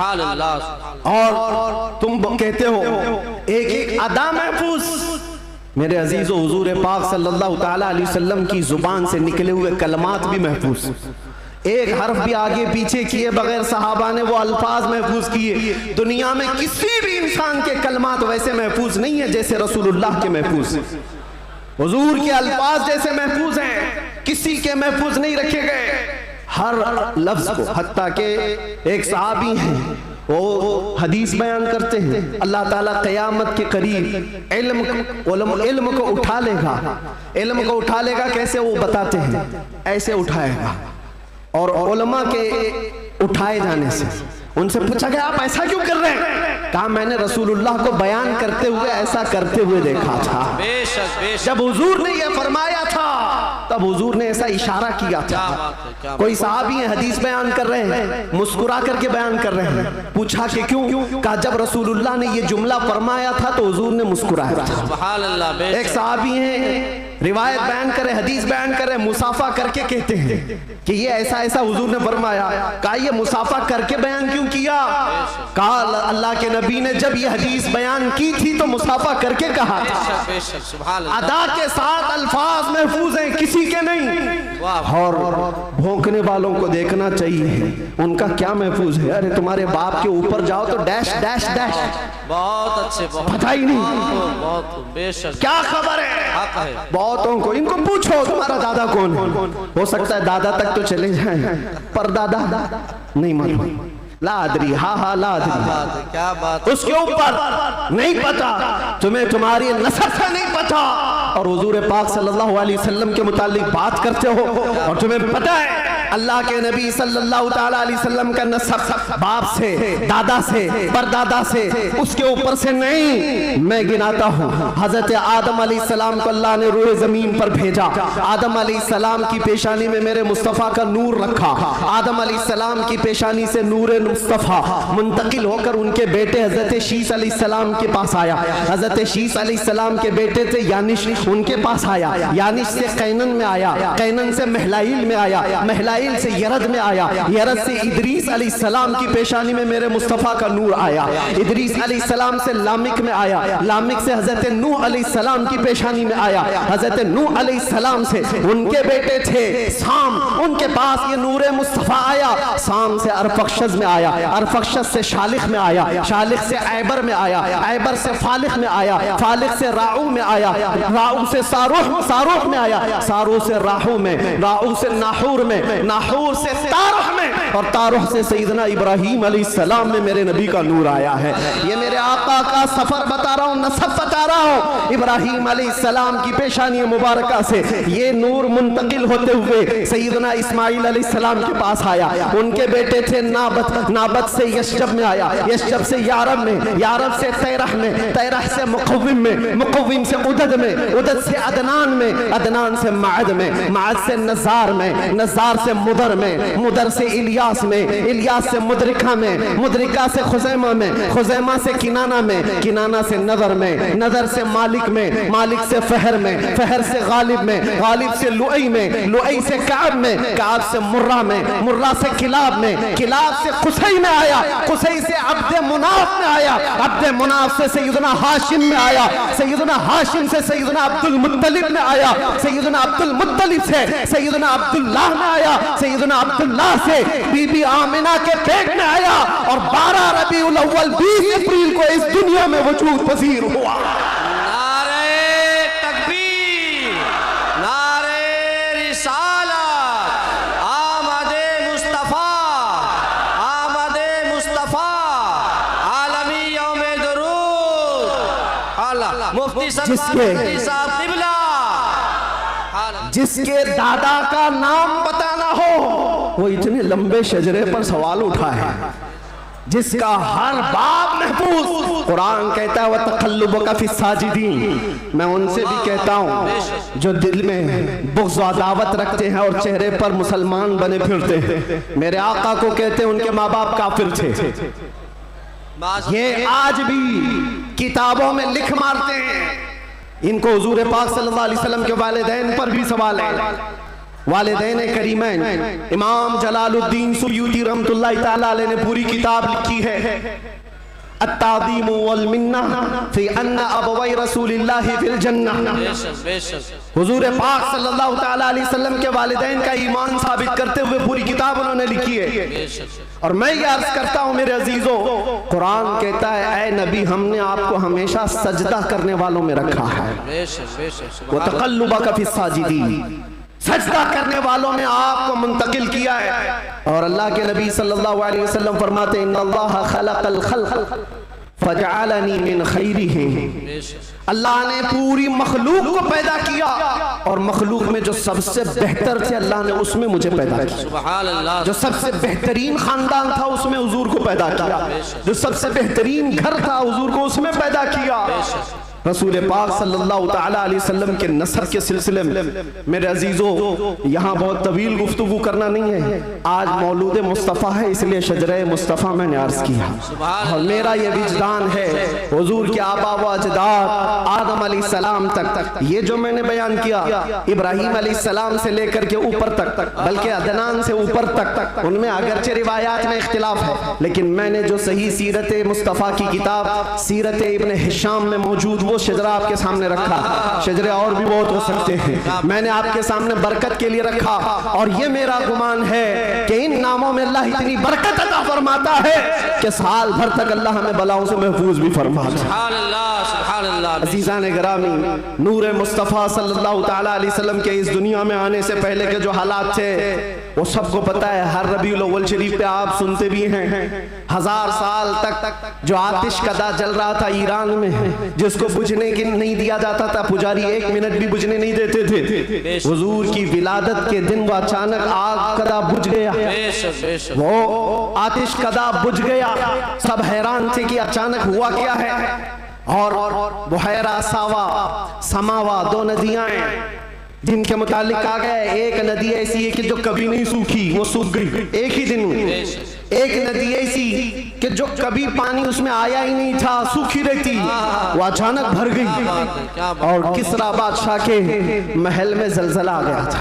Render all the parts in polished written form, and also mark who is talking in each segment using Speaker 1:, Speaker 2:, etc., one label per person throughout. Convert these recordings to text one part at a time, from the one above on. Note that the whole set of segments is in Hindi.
Speaker 1: और तुम कहते हो एक एक अदा महफूज। मेरे अजीज़ो, हुजूर पाक सल्लल्लाहु ताला अलैहि वसल्लम की जुबान से निकले हुए कलमात भी महफूज, एक हर्फ भी आगे पीछे किए बगैर सहाबा ने वो अल्फाज महफूज किए। दुनिया में किसी भी इंसान के कलमात वैसे महफूज नहीं है जैसे रसूलुल्लाह के महफूज। हुजूर के अल्फाज जैसे महफूज हैं, किसी के महफूज नहीं रखे गए हर लफ्ज को। हत्ता के एक सहाबी हैं, वो हदीस बयान करते हैं, अल्लाह ताला क़यामत के करीब इल्म को उठा लेगा। इल्म को उठा लेगा कैसे, वो बताते हैं, ऐसे उठाएगा। और उलमा के उठाए जाने से उनसे पूछा गया आप ऐसा क्यों कर रहे हैं? कहा मैंने रसूलुल्लाह को बयान करते हुए ऐसा करते हुए देखा था। जब हुजूर ने ये फरमाया था तब हुजूर ने ऐसा इशारा किया था। कोई सहाबी है हदीस बयान कर रहे हैं, मुस्कुरा करके बयान कर रहे हैं। पूछा कि क्यों? कहा जब रसूलुल्लाह ने ये जुमला फरमाया था तो हुजूर ने मुस्कुराया था। एक सहाबी है रिवायत बयान करे, हदीस बयान करे, मुसाफा करके कहते हैं कि ये ऐसा ऐसा हुजूर ने फरमाया। कहा ये मुसाफा करके बयान क्यों किया? कहा अल्लाह के नबी ने जब ये हदीस बयान की थी तो मुसाफा करके कहा था। अदा के साथ अल्फाज महफूज हैं, किसी के नहीं। और भौंकने वालों को देखना चाहिए उनका क्या महफूज है। अरे तुम्हारे बाप के ऊपर जाओ तो डैश डैश डैश,
Speaker 2: बहुत अच्छे,
Speaker 1: पता ही नहीं
Speaker 2: बहुत बेशक क्या
Speaker 1: खबर है। बहुतों को इनको पूछो तुम्हारा दादा कौन है, हो सकता है दादा तक तो चले जाए पर दादा नहीं मालूम। लादरी, हाँ लादरी,
Speaker 2: क्या बात,
Speaker 1: उसके ऊपर नहीं पता, तुम्हें तुम्हारी नस्ल से नहीं पता और हुजूर पाक सल्लल्लाहु अलैहि वसल्लम के मुतालिक बात करते हो और तुम्हें पता है अल्लाह के नबी सल्लल्लाहु ताला अलैहि वसल्लम का नस्ब बाप से, दादा से, परदादा से, उसके ऊपर से नहीं। मैं गिनाता हूँ, हजरत आदम अलैहिस्सलाम को अल्लाह ने रूए जमीन पर भेजा। आदम अलैहिस्सलाम की पेशानी में मेरे मुस्तफ़ा का नूर रखा। आदम अलैहिस्सलाम की पेशानी से नूर मुस्तफ़ा मुंतकिल होकर उनके बेटे हजरत शीस अलैहिस्सलाम के पास आया। हजरत शीस अलैहिस्सलाम के बेटे थे यानिश, उनके पास आया। यानिश से कैनन में आया, कैनन से महलाइल में आया, महलाइल से यरद में आया, यरद से इदरीस अलैहिस्सलाम की पेशानी में मेरे मुस्तफ़ा का नूर आया। इदरीस अलैहिस्सलाम से लामिक में आया, लामिक से हजरत नूह अलैहिस्सलाम की पेशानी में आया। हजरत नूह अलैहिस्सलाम से उनके बेटे थे साम, उनके पास ये नूर मुस्तफ़ा आया। साम से अरफक्षज में आया, अरफक्षज से शालिख में आया, शालिख से ऐबर में आया, ऐबर से फालिख में आया, फालिख से राऊ में आया, राऊ से सारूह, सारूह में आया, सारूह से राहू में, राहू से नाहूर में, नाहूर से तारुह में और तारुह से सैयदना इब्राहीम अलैहिस्सलाम में मेरे नबी का नूर आया है। ये मेरे आका का सफर बता रहा हूँ, नसब बता रहा हूँ। इब्राहीम अलैहिस्सलाम की पेशानी मुबारका से ये नूर मुंतकिल होते हुए सैयदना इस्माइल अलैहिस्सलाम के पास आया। उनके बेटे थे नाबत, नाबत से यशजब में आया, यशजब से यारब में, यारब से तैरह में, तैरह से मुक़व्विम में, मुक़व्विम से उदद में, उदद से अदनान में, अदनान से माद में, माद से नज़ार में, नज़ार से मुदर में, मुदर से इलियास में, इलियास से मुदरिका में, मुदरिका से खुज़ैमा में, खुज़ैमा से किनाना में, किनाना से नदर में, नदर से मालिक में, मालिक से फहर में, फहर से गालिब में, गालिब से लुई में, लुई से काब में, काब से मुर्रा में, मुर्रा से किलाब में, किलाब से कुसई में आया, कुसई से अब्द मुनाफ में आया, अब्द मुनाफ से सैयदना हाशिम में आया, सैयदना हाशिम से सैयदना अब्दुल मुत्तलिब में आया, सैयदना अब्दुल मुत्तलिब से सैयदना अब्दुल्लाह में आया, सैयदना अब्दुल्लाह से बीबी आमिना के पेट में आया और 12 रबीउल अव्वल 20 अप्रैल को इस दुनिया में वजूद पजीर हुआ।
Speaker 2: नारे तकबीर, नारे रिसालत, आमदे मुस्तफा, आमदे मुस्तफा, आलमी यौमे दुरूद, अल्लाह मुफ्ती साहब क़िबला,
Speaker 1: जिसके दादा का नाम पता ना हो वो इतने लंबे शजरे पर सवाल उठा है, जिसका हर बाब महफूज। कुरान कहता है वह तक़ल्लुबुका फ़ी साजिदीन। मैं उनसे भी कहता हूँ जो दिल में बुग़्ज़ व अदावत रखते हैं और चेहरे पर मुसलमान बने फिरते हैं। मेरे आका को कहते हैं उनके माँ बाप काफिर थे, ये आज भी किताबों में लिख मारते हैं। इनको हुजूर पाक सल्लल्लाहु अलैहि वसल्लम के वालिदैन पर भी सवाल है। वालिदैन करीमैन। इमाम जलालुद्दीन सुयूती रहमतुल्लाहि ताला अलैह ने पूरी किताब लिखी है अत्तादीम वल मिन्ना फी अन्ना अबवै रसूलिल्लाहि फिल जन्नह। हुजूर पाक सल्लल्लाहु ताला अलैहि वसल्लम के वालिदैन का ईमान साबित करते हुए पूरी किताब उन्होंने लिखी है। और मैं ये अर्ज करता हूँ मेरे अजीजों, कुरान कहता है ऐ नबी हमने आपको हमेशा सजदा करने वालों में रखा है। वो तक़ल्लुबका फिस साजिदीन, सजदा करने वालों में आपको मुंतकिल किया है। और अल्लाह के नबी सल्लल्लाहु अलैहि वसल्लम फरमाते इन्नल्लाह खलक़ल खल्क़ फजअलनी मिन खैरिहिम। अल्लाह ने पूरी मखलूक को पैदा किया और मखलूक में जो सबसे बेहतर थे अल्लाह ने उसमें मुझे पैदा किया। सुभान अल्लाह। जो सबसे बेहतरीन खानदान था उसमें हुजूर को पैदा किया, जो सबसे बेहतरीन घर था हुजूर को उसमें पैदा किया। रसूल पाक सल्लल्लाहु ताला अलैहि वसल्लम के नसब के सिलसिले में मेरे अजीजों यहाँ बहुत तवील गुफ्तगू करना नहीं है, आज मौलूद मुस्तफ़ा है इसलिए शजरे मुस्तफ़ा मैंने अर्ज किया। और मेरा ये विजदान है हुजूर के आबा व अजदाद आदम अलैहिस्सलाम तक ये जो मैंने बयान किया, इब्राहीम अलैहिस्सलाम से लेकर के ऊपर तक, बल्कि अदनान से ऊपर तक, उनमें अगरचे रिवायात में इख्तिलाफ है, लेकिन मैंने जो सही सीरत मुस्तफ़ा की किताब सीरत इब्न हिशाम में मौजूद वो शजरा आपके सामने रखा। शजरे और भी बहुत हो सकते हैं, मैंने आपके सामने बरकत के लिए रखा। और ये मेरा गुमान है कि इन नामों में अल्लाह इतनी बरकत अता फरमाता है कि साल भर तक अल्लाह हमें बलाओं से महफूज भी फरमाता है। अज़ीज़ान गिरामी, नूर मुस्तफ़ा सल्लल्लाहु ताला अलैहि वसल्लम के इस दुनिया में आने से पहले के जो हालात थे वो सबको पता है। हर रबीउल अव्वल शरीफ पे आप सुनते भी हैं 1000 साल तक जो आतिश कदा जल रहा था ईरान में, जिसको बुझने के नहीं दिया जाता था, पुजारी 1 मिनट भी बुझने नहीं देते थे। हुजूर की विलादत के दिन वो अचानक आग कदा बुझ गया, वो आतिश कदा बुझ गया। सब हैरान थे कि अचानक हुआ क्या है। और बुहैरा सावा समावा 2 नदियां जिनके मुतालिक कहा गया है एक नदी ऐसी है कि जो कभी नहीं सूखी, वो सूख गई एक ही दिन में। एक नदी ऐसी कि जो कभी पानी उसमें आया ही नहीं था, सूखी रहती, वो अचानक भर गई। और किसरा बादशाह के महल में जलजला आ गया था।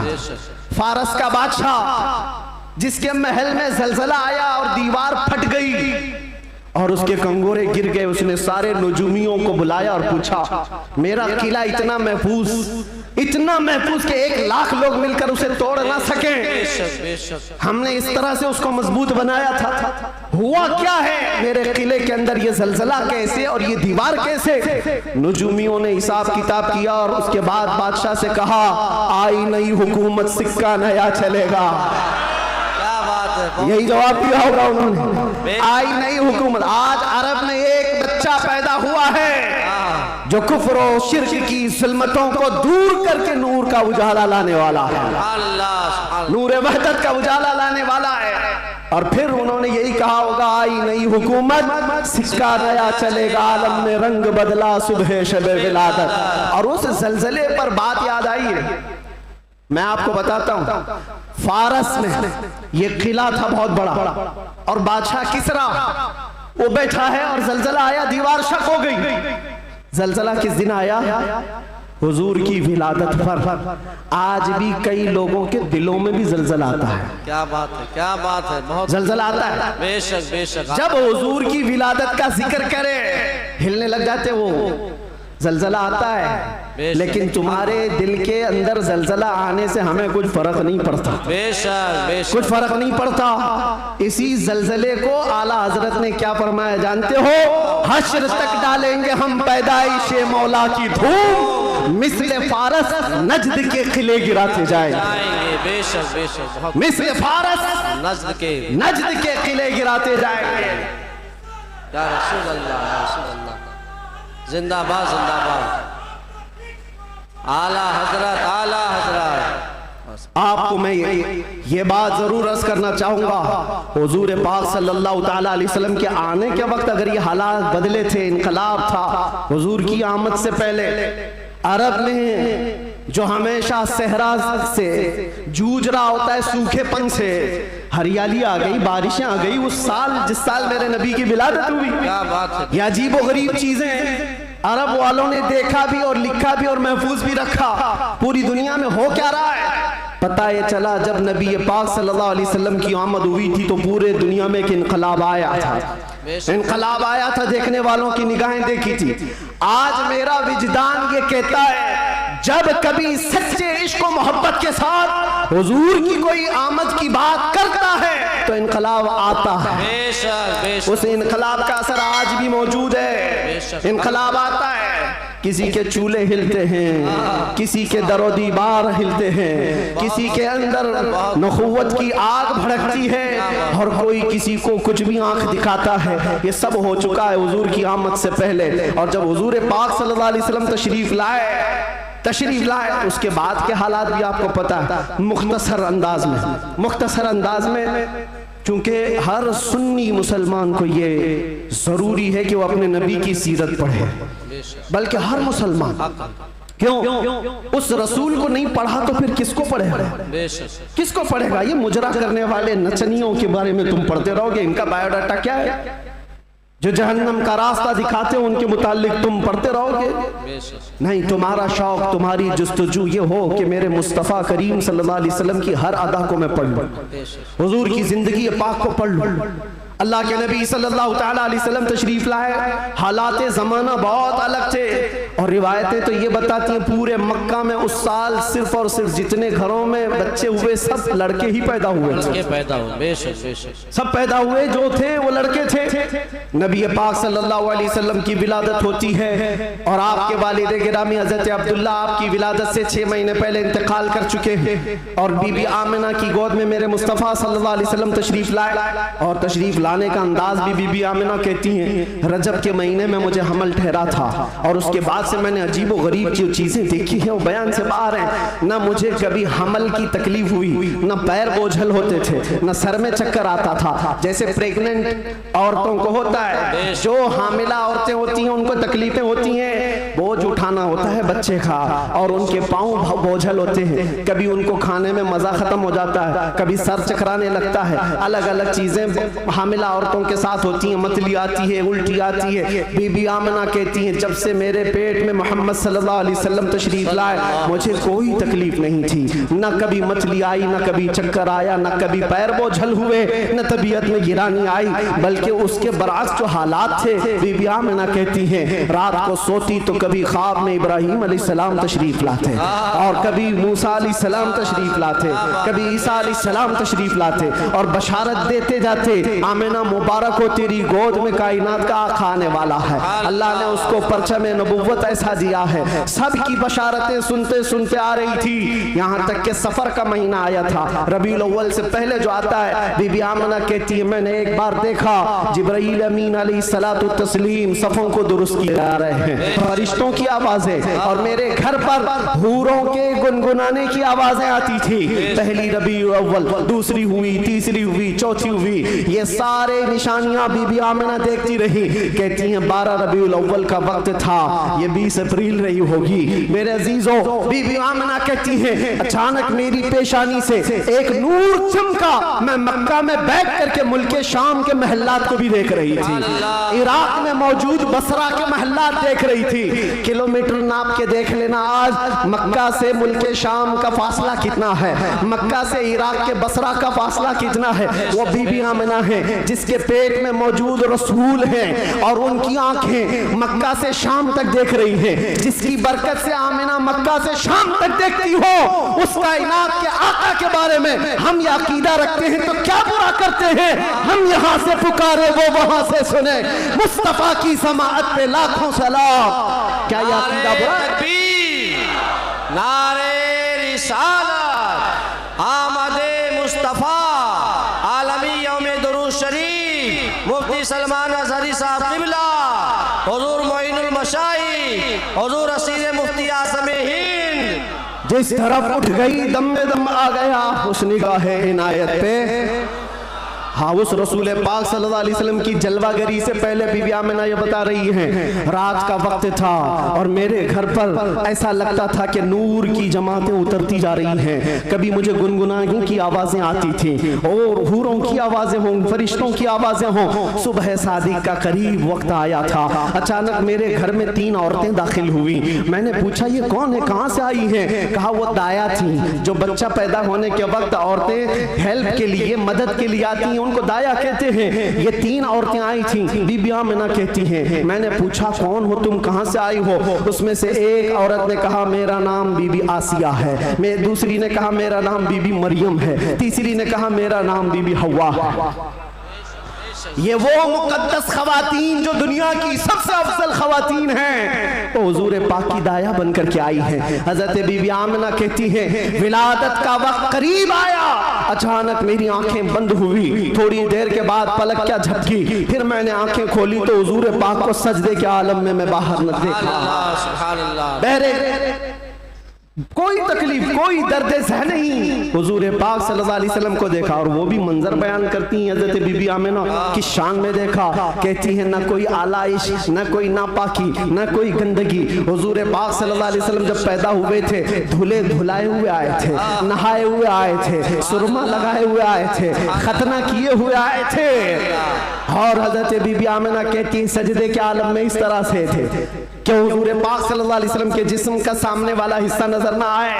Speaker 1: फारस का बादशाह जिसके महल में जलजला आया और दीवार फट गई और उसके कंगोरे गिर गए, उसने सारे नजूमियों को बुलाया और पूछा मेरा किला इतना महफूज कि 1 लाख लोग मिलकर उसे तोड़ ना सके, हमने इस तरह से उसको मजबूत बनाया था, हुआ क्या है मेरे किले के अंदर, ये जलजला कैसे और ये दीवार कैसे। नजूमियों ने हिसाब किताब किया और उसके बाद बादशाह से कहा आई नई हुकूमत सिक्का नया चलेगा। यही जवाब दिया होगा उन्होंने, आई नई हुकूमत। आज अरब में एक बच्चा पैदा हुआ है जो कुफ्र और शिर्क की ज़ुल्मतों को दूर करके नूर का उजाला लाने वाला है, नूर वहदत का उजाला लाने वाला है। और फिर उन्होंने यही कहा होगा आई नई हुकूमत सिक्का नया चलेगा, आलम में रंग बदला सुबह शब विलादत। और उस जलजले पर बात याद आई है, मैं आपको बताता हूं। फारस में ये किला था बहुत बड़ा और बादशाह किसरा वो बैठा है और जलजला आया, दीवार शक हो गई। जलजला किस दिन आया? हुजूर की विलादत पर। आज भी कई लोगों के दिलों में भी जलजला आता है।
Speaker 2: क्या बात है, क्या बात है, बहुत
Speaker 1: जलजला आता है।
Speaker 2: बेशक बेशक,
Speaker 1: जब हुजूर की विलादत का जिक्र करे हिलने लग जाते वो, जलजला आता है। लेकिन तुम्हारे दिल के अंदर जलजला आने से हमें कुछ फर्क नहीं पड़ता,
Speaker 2: बेशक बेशक
Speaker 1: कुछ फर्क नहीं पड़ता। इसी जलजले को आला हजरत ने क्या फरमाया जानते हो? हश्र तक डालेंगे हम पैदाइशे मौला की धूम, मिस्ले फारस नजद के किले गिराते जाएंगे।
Speaker 2: बेशक बेशक,
Speaker 1: मिस्ले फारस
Speaker 2: नजद
Speaker 1: के किले गिराते जाएंगे।
Speaker 2: या रसूल अल्लाह, या रसूल अल्लाह, जिंदाबाद जिंदाबाद, आला हजरत, आला हजरत।
Speaker 1: आपको मैं ये बात जरूर अर्ज करना चाहूंगा, हुजूर पाक सल्लल्लाहु ताला अलैहि वसल्लम के आने के वक्त अगर ये हालात बदले थे, इनकलाब था, हुजूर की आमद से पहले अरब में जो हमेशा सहरा से जूझ रहा होता है, सूखेपन से हरियाली आ गई, बारिशें आ गई। उस साल जिस साल मेरे नबी की विलादत हुई,
Speaker 2: क्या बात है,
Speaker 1: ये अजीब व गरीब चीजें अरब वालों ने देखा भी और लिखा भी और महफूज भी रखा। पूरी दुनिया में हो क्या रहा है? पता ये चला जब नबी पाक सल्लल्लाहु अलैहि वसल्लम की आमद हुई थी तो पूरे दुनिया में एक इनकलाब आया था। इनकलाब आया था, देखने वालों की निगाहें देखी थी। आज मेरा विजदान ये कहता है जब कभी सच्चे इश्क और मोहब्बत के साथ हुजूर की कोई आमद की बात करता है तो इनकलाब आता है।
Speaker 2: बेशक बेशक
Speaker 1: उस इनकलाब का असर आज भी मौजूद है। इनकलाब आता है, किसी के चूल्हे हिलते हैं, किसी के दरो दीवार हिलते हैं, किसी के अंदर नखुवत की आग भड़कती है और कोई किसी को कुछ भी आंख दिखाता है। ये सब हो चुका है हुजूर की आमद से पहले। और जब हुजूर पाक सल्लल्लाहु अलैहि वसल्लम तशरीफ लाए उसके बाद के हालात भी आपको पता है। मुख्तसर अंदाज में चूंकि हर सुन्नी मुसलमान को ये जरूरी है कि वो अपने नबी की सीरत पढ़े, बल्कि हर मुसलमान। क्यों? उस रसूल को नहीं पढ़ा तो फिर किसको पढ़ेगा? किसको पढ़ेगा? ये मुजरा करने वाले नचनियों के बारे में तुम पढ़ते रहोगे। इनका बायोडाटा क्या है? जो जहन्नम का रास्ता दिखाते हो उनके मुतालिक तुम पढ़ते रहोगे? नहीं, तुम्हारा शौक, तुम्हारी जुस्तजू ये हो कि मेरे मुस्तफ़ा करीम सल्लल्लाहु अलैहि वसल्लम की हर अदा को मैं पढ़ लूं, हुजूर की जिंदगी पाक को पढ़ लूं। अल्लाह के नबी सल्लल्लाहु ताला अलैहि वसल्लम तशरीफ लाए, हालात ज़माना बहुत अलग थे और रिवायतें तो ये बताती हैं पूरे मक्का में उस साल सिर्फ और सिर्फ जितने घरों में बच्चे हुए सब लड़के ही पैदा हुए, सब पैदा हुए जो थे वो लड़के थे। नबी पाक सल्लल्लाहु अलैहि वसल्लम की विलादत होती है और आपके वालिद गिरामी हज़रत अब्दुल्ला आपकी विलादत से 6 महीने पहले इंतकाल कर चुके हैं और बीबी आमिना की गोद में मेरे मुस्तफ़ा सल्लल्लाहु अलैहि वसल्लम तशरीफ लाए। और तशरीफ लाने का अंदाज भी बीबी आमिना कहती हैं रजब के महीने में मुझे हमल ठहरा था और उसके बाद से मैंने अजीब व गरीब जो चीज़ें देखी हैं वो बयान से बाहर हैं। ना मुझे कभी हमल की तकलीफ हुई, ना पैर बोझल होते थे, ना सर में चक्कर आता था जैसे प्रेग्नेंट औरतों को होता है। जो हामिला औरतें होती हैं उनको तकलीफें होती हैं, बोझ उठाना होता है बच्चे का और उनके पाँव बोझल होते हैं, कभी उनको खाने में मज़ा ख़त्म हो जाता है, कभी सर चकराने लगता है। अलग अलग चीज़ें हामिला औरतों के साथ होती हैं, मतली आती है, उल्टी आती है। बीबी आमिना कहती हैं जब से मेरे पेट में मोहम्मद सल्लल्लाहु अलैहि वसल्लम तशरीफ लाए मुझे कोई तकलीफ नहीं थी, ना कभी मतली आई, ना कभी चक्कर आया, ना कभी पैर बोझल हुए, न तबीयत में गिरानी आई, बल्कि उसके बरअक्स जो हालात थे। बीबी आमिना कहती हैं रात को सोती तो कभी ख्वाब में इब्राहीम अलैहिस्सलाम तशरीफ लाते और कभी मूसा अलैहिस्सलाम तशरीफ लाते, कभी ईसा अलैहिस्सलाम तशरीफ लाते और बशारत देते जाते आमिना मुबारक हो तेरी गोद में कायनात का आका आने वाला है। अल्लाह ने उसको परचम नबुव्वत ऐसा दिया है। सबकी बशारतें सुनते सुनते आ रही थी, यहाँ तक के सफर का महीना आया था, रबीउल अव्वल से पहले जो आता है। बीबी आमिना कहती है मैंने एक बार देखा जिब्राईल अमीन अलैहिस्सलातु तस्लीम सफों को दुरुस्त किए जा रहे हैं, फरिश्तों की आवाजें और मेरे घर पर हूरों के गुनगुनाने की आवाजें आती थी। पहली रबीउल अव्वल, दूसरी हुई, तीसरी हुई, चौथी हुई, ये सारे निशानियां बीबी आमिना देखती रही। कहती हैं 12 रबीउल अव्वल का वक्त था, ये 20 अप्रैल रही होगी। मेरे अजीजों, बीबी आमिना कहती हैं अचानक मेरी पेशानी से एक नूर चमका, मैं मक्का में बैठ करके मुल्के शाम के महल्लात को भी देख रही थी, इराक में मौजूद बसरा के महल्लात देख रही थी। किलोमीटर नाप के देख लेना आज मक्का से मुल्के शाम का फासला कितना है, मक्का से इराक के बसरा का फासला कितना है। वो बीबी आमिना है जिसके पेट में मौजूद रसूल हैं और उनकी आंखें मक्का से शाम तक देख रही हैं। जिसकी बरकत से आमिना मक्का से शाम तक देखती हो, उस कायनात के आका के बारे में हम ये अकीदा रखते हैं तो क्या बुरा करते हैं। हम यहाँ से पुकारे वो वहां से सुने, मुस्तफा की समाअत पे लाखों सलाम। क्या ये अकीदा बुरा है?
Speaker 2: नारे रिसालत आमदे मुस्तफा आलमी यौमे दुरूद शरीफ मुफ्ती सलमान अज़हरी साहब क़िबला हुज़ूर मोइनुल मशाइख़ हुज़ूर असीर मुफ्ती आज़म हिंद
Speaker 1: जिस तरफ उठ गई दम में दम आ गया उस निगाह इनायत पे हाँ, उस रसूल पाक सल्लल्लाहु अलैहि वसल्लम की जलवागरी से पहले बीबी आमिना ये बता रही हैं, रात का वक्त था और मेरे घर पर ऐसा लगता था कि नूर की जमातें उतरती जा रही हैं। कभी मुझे गुनगुनाने की आवाजें आती थी और हूरों की आवाजें हों, फरिश्तों की आवाजें हों। सुबह सादिक का करीब वक्त आया था, अचानक मेरे घर में 3 औरतें दाखिल हुई। मैंने पूछा ये कौन है, कहाँ से आई हैं? कहा वो दाया थी, जो बच्चा पैदा होने के वक्त औरतें हेल्प के लिए, मदद के लिए आती हैं, उनको दाया कहते हैं। ये 3 औरतें आई थी, बीबी आमिना कहती हैं। मैंने पूछा कौन हो तुम, कहाँ से आई हो? उसमें से एक औरत ने कहा मेरा नाम बीबी आसिया है, मैं दूसरी ने कहा मेरा नाम बीबी मरियम है, तीसरी ने कहा मेरा नाम बीबी हवा है। ये वो मुकद्दस खवातीन जो दुनिया की सबसे अफजल खवातीन हैं, तो हुजूर पाक की दाया बनकर के आई हैं। हजरत बीबी आमिना कहती हैं विलादत का वक्त करीब आया, अचानक मेरी आंखें बंद हुई, थोड़ी देर के बाद पलक क्या झपकी, फिर मैंने आंखें खोली तो हुजूर पाक को सजदे के आलम में मैं बाहर न देखा। बहरे कोई तकलीफ, कोई दर्द सह नहीं, हुजूर पाक सल्लल्लाहु अलैहि वसल्लम को देखा। और वो भी मंजर बयान करती हैं हजरत बीबी आमिना की शान में देखा। कहती है न कोई आलाइश, न कोई नापाकी, न कोई गंदगी। हुजूर पाक सल्लल्लाहु अलैहि वसल्लम जब पैदा हुए थे धुले धुलाए हुए आए थे, नहाए हुए आए थे, सुरमा लगाए हुए आए थे, खतना किए हुए आए थे। और हजरत बीबी आमिना कहती है सजदे के आलम में इस तरह से थे कि हुजूर पाक सल्लल्लाहु अलैहि वसल्लम के जिस्म का सामने वाला हिस्सा नजर ना आए।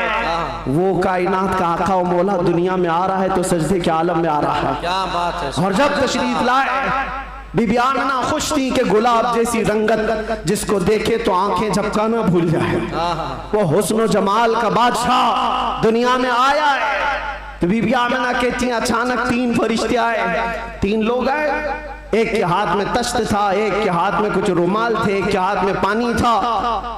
Speaker 1: वो कायनात का आका और मौला दुनिया में आ रहा है तो सजदे के आलम में आ रहा है।
Speaker 2: क्या बात है।
Speaker 1: और जब तशरीफ लाए बीबी आमिना खुश थी कि गुलाब जैसी रंगत जिसको देखे तो आंखें झपकाना भूल जाए। वो हुस्न जमाल का बादशाह दुनिया में आया है। तो बीबी आमिना कहती अचानक 3 फरिश्ते आए, 3 लोग आए। एक के हाथ में तश्त था, एक के हाथ में कुछ रुमाल थे, एक के हाथ में पानी था।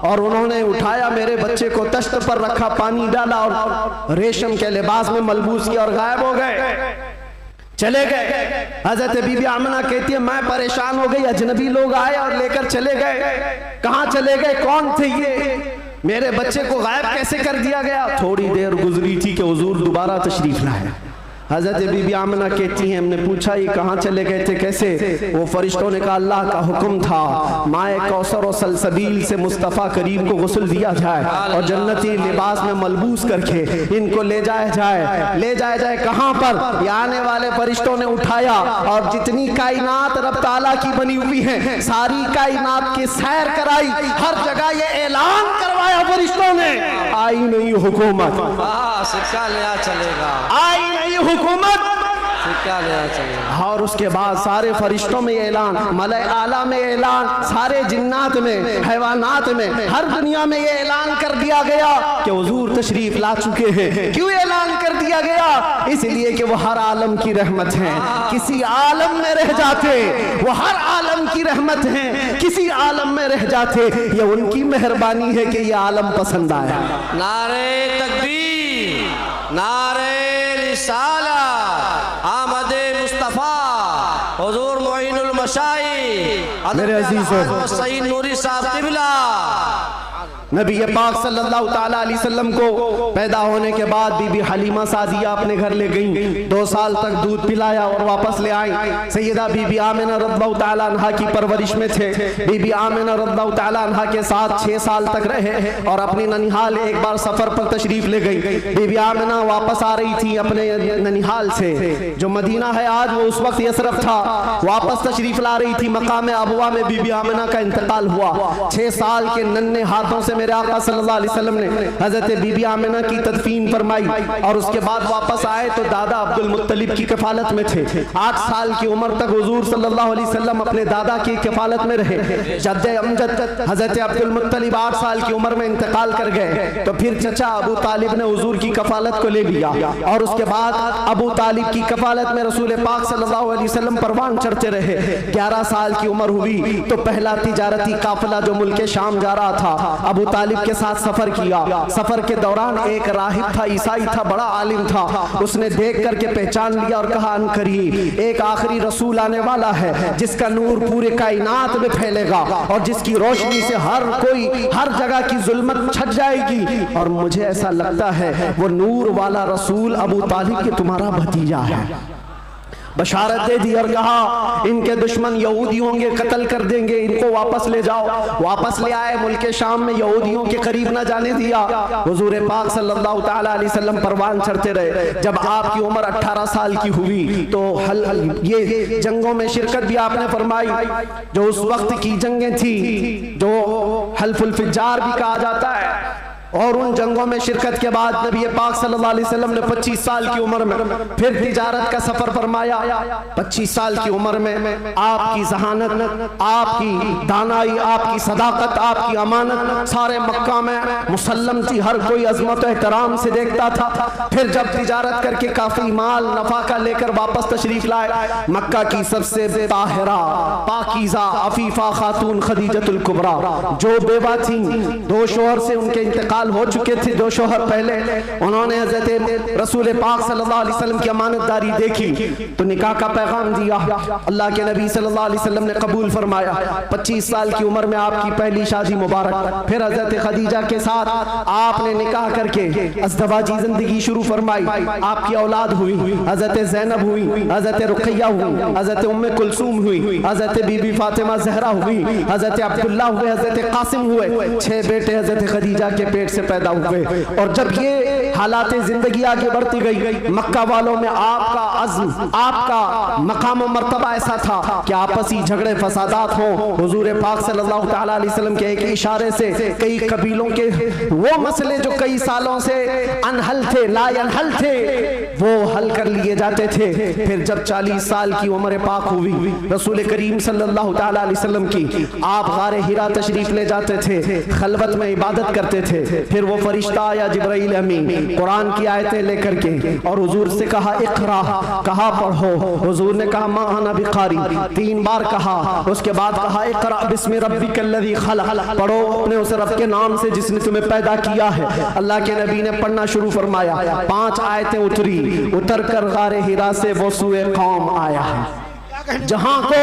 Speaker 1: और उन्होंने उठाया मेरे बच्चे को, तश्त पर रखा, पानी डाला और रेशम के लिबास में मलबूस किया और गायब हो गए, चले गए। हजरत बीबी आमिना कहती है मैं परेशान हो गई, अजनबी लोग आए और लेकर चले गए। कहाँ चले गए, कौन थे ये, मेरे बच्चे को गायब कैसे कर दिया गया? थोड़ी देर गुजरी थी कि हुजूर दोबारा तशरीफ लाए। हजरत बीबी आमिना कहती हैं हमने पूछा ये कहाँ चले गए थे, कैसे? वो फरिश्तों ने कहा अल्लाह का हुक्म था माए कौसर और सलसबील से मुस्तफ़ा करीम को गुस्ल दिया जाए और जन्नती लिबास में मलबूस करके इनको ले जाया जाए। ले जाया जाए कहाँ पर? ये आने वाले फरिश्तों ने उठाया और जितनी कायनात रब ताला की बनी हुई है सारी कायनात की सैर कराई, हर जगह ये ऐलान करवाया फरिश्तों ने आई नहीं हुकूमत,
Speaker 2: सिक्का लिया चलेगा,
Speaker 1: आई नहीं हुकूमत,
Speaker 2: सिक्का लिया चलेगा।
Speaker 1: और उसके बाद सारे फरिश्तों में ऐलान, मलाए आला में ऐलान, सारे जिन्नात में, हैवानात में, हर दुनिया में ये ऐलान कर दिया गया कि हुजूर तशरीफ ला चुके हैं। क्यों ऐलान कर दिया गया? इसलिए कि वो हर आलम की रहमत हैं, किसी आलम में रह जाते वो हर आलम की रहमत हैं, किसी आलम में रह जाते ये उनकी मेहरबानी है कि ये आलम पसंद आया।
Speaker 2: नारे तकबीर, नारे रिसालत, आमदे मुस्तफ़ा हुजूर मोइनुल मशाइख
Speaker 1: मेरे अजीज़ों,
Speaker 2: सईद नूरी साहब क़िबला
Speaker 1: नबी पाक सल्लल्लाहु ताला अलैहि वसल्लम को पैदा होने के बाद बीबी हलीमा सादिया अपने घर ले गईं। 2 साल तक दूध पिलाया और वापस ले आई। सैयदा बीबी आमिना रज़ियल्लाहु ताला अन्हा की परवरिश में थे। बीबी आमिना रज़ियल्लाहु ताला अन्हा के साथ 6 साल तक रहे और अपनी ननिहाल एक बार सफर पर तशरीफ ले गई। बीबी आमिना वापस आ रही थी अपने ननिहाल से, जो मदीना है आज वो उस वक्त यसरफ था। वापस तशरीफ ला रही थी, मकाम अबवा में बीबी आमिना का इंतकाल हुआ। 6 साल के नन्हे हाथों से मेरे आका सल्लल्लाहु अलैहि वसल्लम ने हजरत बीबी आमिना की तदफीन फरमाई और उसके बाद वापस आए तो दादा अब्दुल मुत्तलिब की कफालत में थे। 8 साल की उम्र तक हुजूर सल्लल्लाहु अलैहि वसल्लम अपने दादा की कफालत में रहे। जद्दे अमजद हजरत अब्दुल मुत्तलिब 8 साल की उम्र में इंतकाल कर गए तो फिर चचा अबू तालिब ने हुजूर की कफालत को ले लिया और उसके बाद अबू तालिब की कफालत में रसूल पाक सल्लल्लाहु अलैहि वसल्लम परवान चढ़ते रहे। 11 साल की उम्र हुई तो पहला तिजारती काफिला जो मुल्क शाम जा रहा था अबू तालिब के साथ सफर किया। सफर के दौरान एक राहिब था, ईसाई था, बड़ा आलिम था। उसने देख करके पहचान लिया और कहा अनकरीब एक आखिरी रसूल आने वाला है जिसका नूर पूरे कायनात में फैलेगा और जिसकी रोशनी से हर कोई हर जगह की जुल्मत छट जाएगी। और मुझे ऐसा लगता है वो नूर वाला रसूल अबू तालिब के तुम्हारा भतीजा है। बशारत दे दी और कहा इनके दुश्मन यहूदी होंगे, कत्ल कर देंगे, इनको वापस ले जाओ। वापस ले आए, मुल्क शाम में यहूदियों के करीब न जाने दिया। हुजूर पाक सल्लल्लाहु तआला अलैहि वसल्लम परवान चढ़ते रहे। जब आपकी उम्र 18 साल की हुई तो ये जंगों में शिरकत भी आपने फरमाई, जो उस वक्त की जंगें थी, जो हल्फुल फिज्जार भी कहा जाता है। और उन जंगों में शिरकत के बाद नबी पाक सल्लल्लाहु अलैहि वसल्लम ने 25 साल की उम्र में फिर तिजारत का सफर फरमाया। 25 साल की उम्र में आपकी जहानत, आपकी दानाई, आपकी सदाकत, आपकी अमानत सारे मक्का में मुसल्लम थी। हर कोई अजमत एहतराम से देखता था। फिर जब तिजारत करके काफी माल नफा का लेकर वापस तशरीफ लाए, मक्का की सबसे ताहिरा, पाकीज़ा, अफीफा खातून खदीजतुल कुबरा, जो बेवा थी, 2 शोहर से उनके इंतकाल हो चुके थे। 2 शोहर पहले उन्होंने हज़रत रसूल पाक सल्लल्लाहु अलैहि वसल्लम की अमानतदारी देखी तो निकाह का पैगाम दिया। अल्लाह के नबी सल्लल्लाहु अलैहि वसल्लम ने कबूल फरमाया। 25 साल की उम्र में आपकी पहली शादी मुबारक। फिर हज़रत खदीजा के साथ आपने निकाह करके अज़दवाजी जिंदगी शुरू फरमाई। आपकी औलाद हुई, हज़रत ज़ैनब हुई, हज़रत रुक़ैया हुई, हज़रत उम्मे कुलसूम हुई, हज़रत बीबी फातिमा ज़हरा हुई, हज़रत अब्दुल्ला हुए, हज़रत कासिम हुए। 6 बेटे हज़रत खदीजा के पेट से पैदा हुए। और जब ये हालात जिंदगी आगे बढ़ती गई, मक्का वालों में आपका अज़्म, आपका मकाम और मर्तबा ऐसा था कि आपसी झगड़े फसादात हो। हुजूर पाक सल्लल्लाहु तआला अलैहि वसल्लम के एक इशारे से कई कबीलों के वो मसले जो कई सालों से अनहल थे, लायनहल थे, वो हल कर लिए जाते थे। फिर जब 40 साल की उम्र पाक हुई, रसूल करीम सल्लल्लाहु तआला अलैहि वसल्लम की, आप गारे हिरा तशरीफ ले जाते थे, खलवत में इबादत करते थे। फिर वो फरिश्ता आया जिब्राइल अमीन कुरान की आयतें लेकर के और हुजूर से कहा इक़रा, कहा पढ़ो। हुजूर ने कहा मा अना बिक़ारी, 3 बार कहा। उसके बाद कहा इक़रा बिस्मि रब्बिकल्लज़ी खलक़, पढ़ो अपने उस रब के नाम से जिसने तुम्हें पैदा किया है। अल्लाह के नबी ने पढ़ना शुरू फरमाया। 5 आयतें उतरी, उतर कर गारे हिरा से वो सूए कौम आया है। जहां को